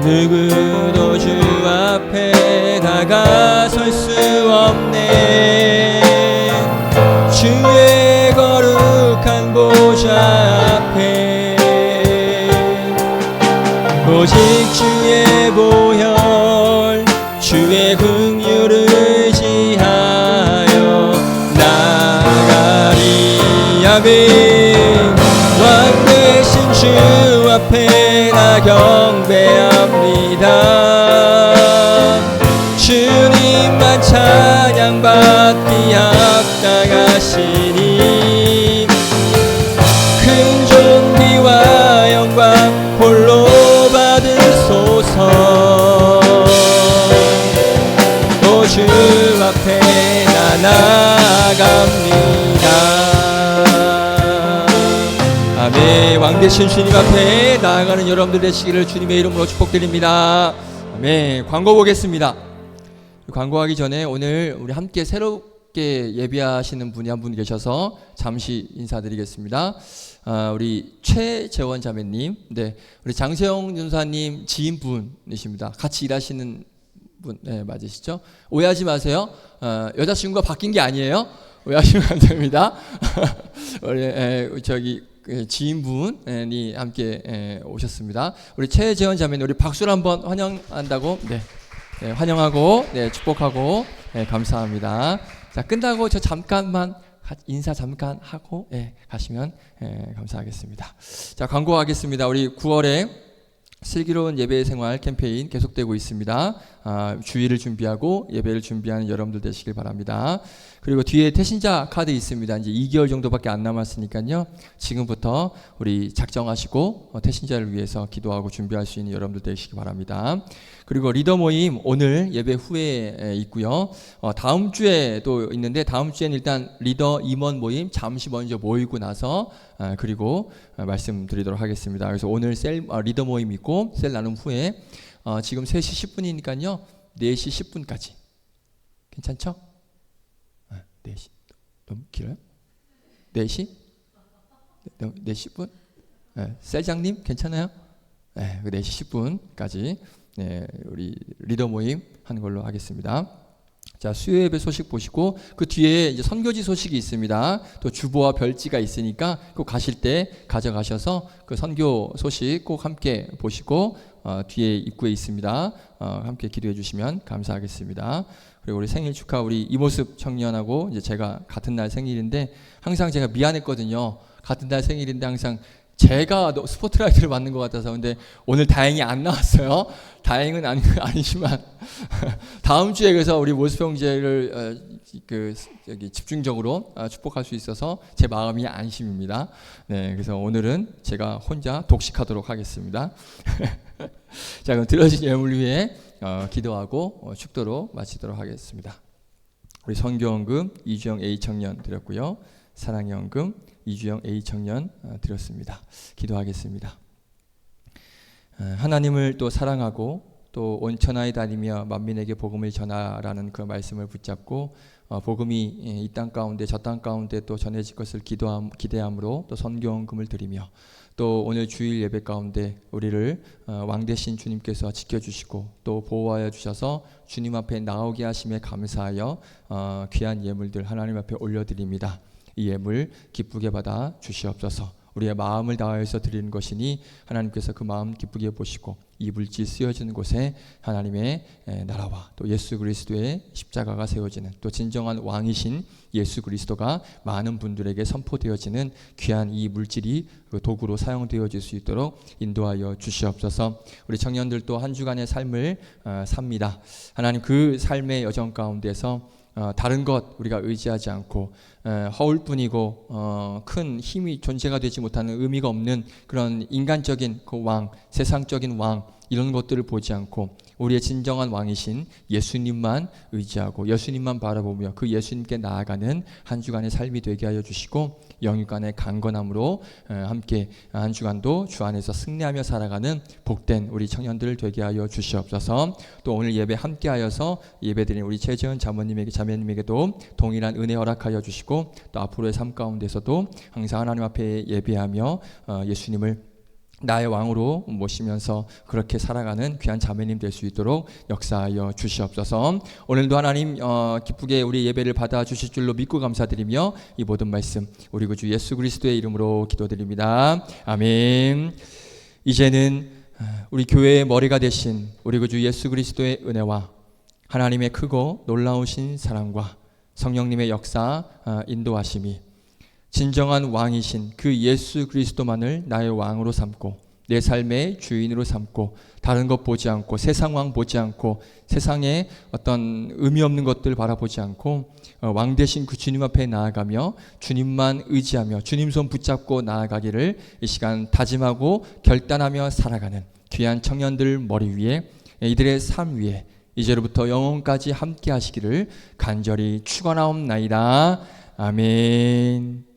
누구도 주 앞에 다가설 수 없네 주의 거룩한 보좌 앞에 오직 주의 보혈 주의 긍휼을 의지하여 나아가리 아멘 왕 되신 주 앞에 나 경배합니다 주님만 찬양받기 합당하시니 큰 존귀와 영광 홀로 받으소서 오 주 앞에 나 나아갑니다 아멘. 왕 되신 주님 앞에 나아가는 여러분들 되시기를 주님의 이름으로 축복드립니다. 아멘. 광고 보겠습니다. 광고하기 전에 오늘 우리 함께 새롭게 예비하시는 분이 한 분 계셔서 잠시 인사드리겠습니다. 우리 최재원 자매님, 네, 우리 장세영 전사님 지인분이십니다. 같이 일하시는 분, 네, 맞으시죠? 오해하지 마세요. 여자친구가 바뀐 게 아니에요. 오해하시면 안 됩니다. 우리 저기 지인분이 함께 오셨습니다. 우리 최재원 자매님, 우리 박수로 한번 환영한다고, 네, 네, 환영하고, 네, 축복하고 감사합니다. 자, 끝나고 저 잠깐만 인사 잠깐 하고 가시면 감사하겠습니다. 자, 광고하겠습니다. 우리 9월에 슬기로운 예배 생활 캠페인 계속되고 있습니다. 주일을 준비하고 예배를 준비하는 여러분들 되시길 바랍니다. 그리고 뒤에 태신자 카드 있습니다. 이제 2개월 정도밖에 안 남았으니까요. 지금부터 우리 작정하시고 태신자를 위해서 기도하고 준비할 수 있는 여러분들 되시기 바랍니다. 그리고 리더 모임 오늘 예배 후에 있고요. 다음 주에 또 있는데 다음 주에는 일단 리더 임원 모임 잠시 먼저 모이고 나서 그리고 말씀드리도록 하겠습니다. 그래서 오늘 리더 모임 있고 셀 나눔 후에 지금 3시 10분이니까요. 4시 10분까지 괜찮죠? 4시 너무 길어요? 4시? 4시 10분? 셀장님 괜찮아요? 4시 10분까지 우리 리더 모임 하는 걸로 하겠습니다. 자, 수요 예배 소식 보시고 그 뒤에 이제 선교지 소식이 있습니다. 또 주보와 별지가 있으니까 꼭 가실 때 가져가셔서 그 선교 소식 꼭 함께 보시고 뒤에 입구에 있습니다. 함께 기도해 주시면 감사하겠습니다. 그리고 우리 생일 축하 우리 이모습 청년하고 이제 제가 같은 날 생일인데 항상 제가 미안했거든요. 같은 날 생일인데 항상 제가 스포트라이트를 받는 것 같아서. 근데 오늘 다행히 안 나왔어요. 다행은 아니지만 다음 주에 그래서 우리 모습 형제를 여기 집중적으로 축복할 수 있어서 제 마음이 안심입니다. 그래서 오늘은 제가 혼자 독식하도록 하겠습니다. 자, 그럼 들어진 예물 위해 기도하고 축도로 마치도록 하겠습니다. 우리 선교원금 이주영 A 청년 드렸고요. 사랑의 연금 이주영 A 청년 드렸습니다. 기도하겠습니다. 하나님을 또 사랑하고 또 온 천하에 다니며 만민에게 복음을 전하라는 그 말씀을 붙잡고 복음이 이 땅 가운데 저 땅 가운데 또 전해질 것을 기대함으로 또 선교원금을 드리며 또 오늘 주일 예배 가운데 우리를 왕 되신 주님께서 지켜주시고 또 보호하여 주셔서 주님 앞에 나오게 하심에 감사하여 귀한 예물들 하나님 앞에 올려드립니다. 이 예물 기쁘게 받아 주시옵소서. 우리의 마음을 다하여서 드리는 것이니 하나님께서 그 마음 기쁘게 보시고 이 물질 쓰여지는 곳에 하나님의 나라와 또 예수 그리스도의 십자가가 세워지는 또 진정한 왕이신 예수 그리스도가 많은 분들에게 선포되어지는 귀한 이 물질이 그 도구로 사용되어질 수 있도록 인도하여 주시옵소서. 우리 청년들도 한 주간의 삶을 삽니다. 하나님 그 삶의 여정 가운데서 다른 것 우리가 의지하지 않고 허울뿐이고 큰 힘이 존재가 되지 못하는 의미가 없는 그런 인간적인 그 왕, 세상적인 왕 이런 것들을 보지 않고 우리의 진정한 왕이신 예수님만 의지하고 예수님만 바라보며 그 예수님께 나아가는 한 주간의 삶이 되게 하여 주시고 영육간의 강건함으로 함께 한 주간도 주 안에서 승리하며 살아가는 복된 우리 청년들 되게 하여 주시옵소서. 또 오늘 예배 함께하여서 예배드린 우리 최재현 자매님에게도 동일한 은혜 허락하여 주시고 또 앞으로의 삶 가운데서도 항상 하나님 앞에 예배하며 예수님을 나의 왕으로 모시면서 그렇게 살아가는 귀한 자매님 될 수 있도록 역사하여 주시옵소서. 오늘도 하나님 기쁘게 우리 예배를 받아 주실 줄로 믿고 감사드리며 이 모든 말씀 우리 구주 예수 그리스도의 이름으로 기도드립니다. 아멘. 이제는 우리 교회의 머리가 되신 우리 구주 예수 그리스도의 은혜와 하나님의 크고 놀라우신 사랑과 성령님의 역사 인도하심이 진정한 왕이신 그 예수 그리스도만을 나의 왕으로 삼고 내 삶의 주인으로 삼고 다른 것 보지 않고 세상 왕 보지 않고 세상의 어떤 의미 없는 것들 바라보지 않고 왕 되신 그 주님 앞에 나아가며 주님만 의지하며 주님 손 붙잡고 나아가기를 이 시간 다짐하고 결단하며 살아가는 귀한 청년들 머리 위에 이들의 삶 위에 이제로부터 영원까지 함께 하시기를 간절히 축원하옵나이다. 아멘.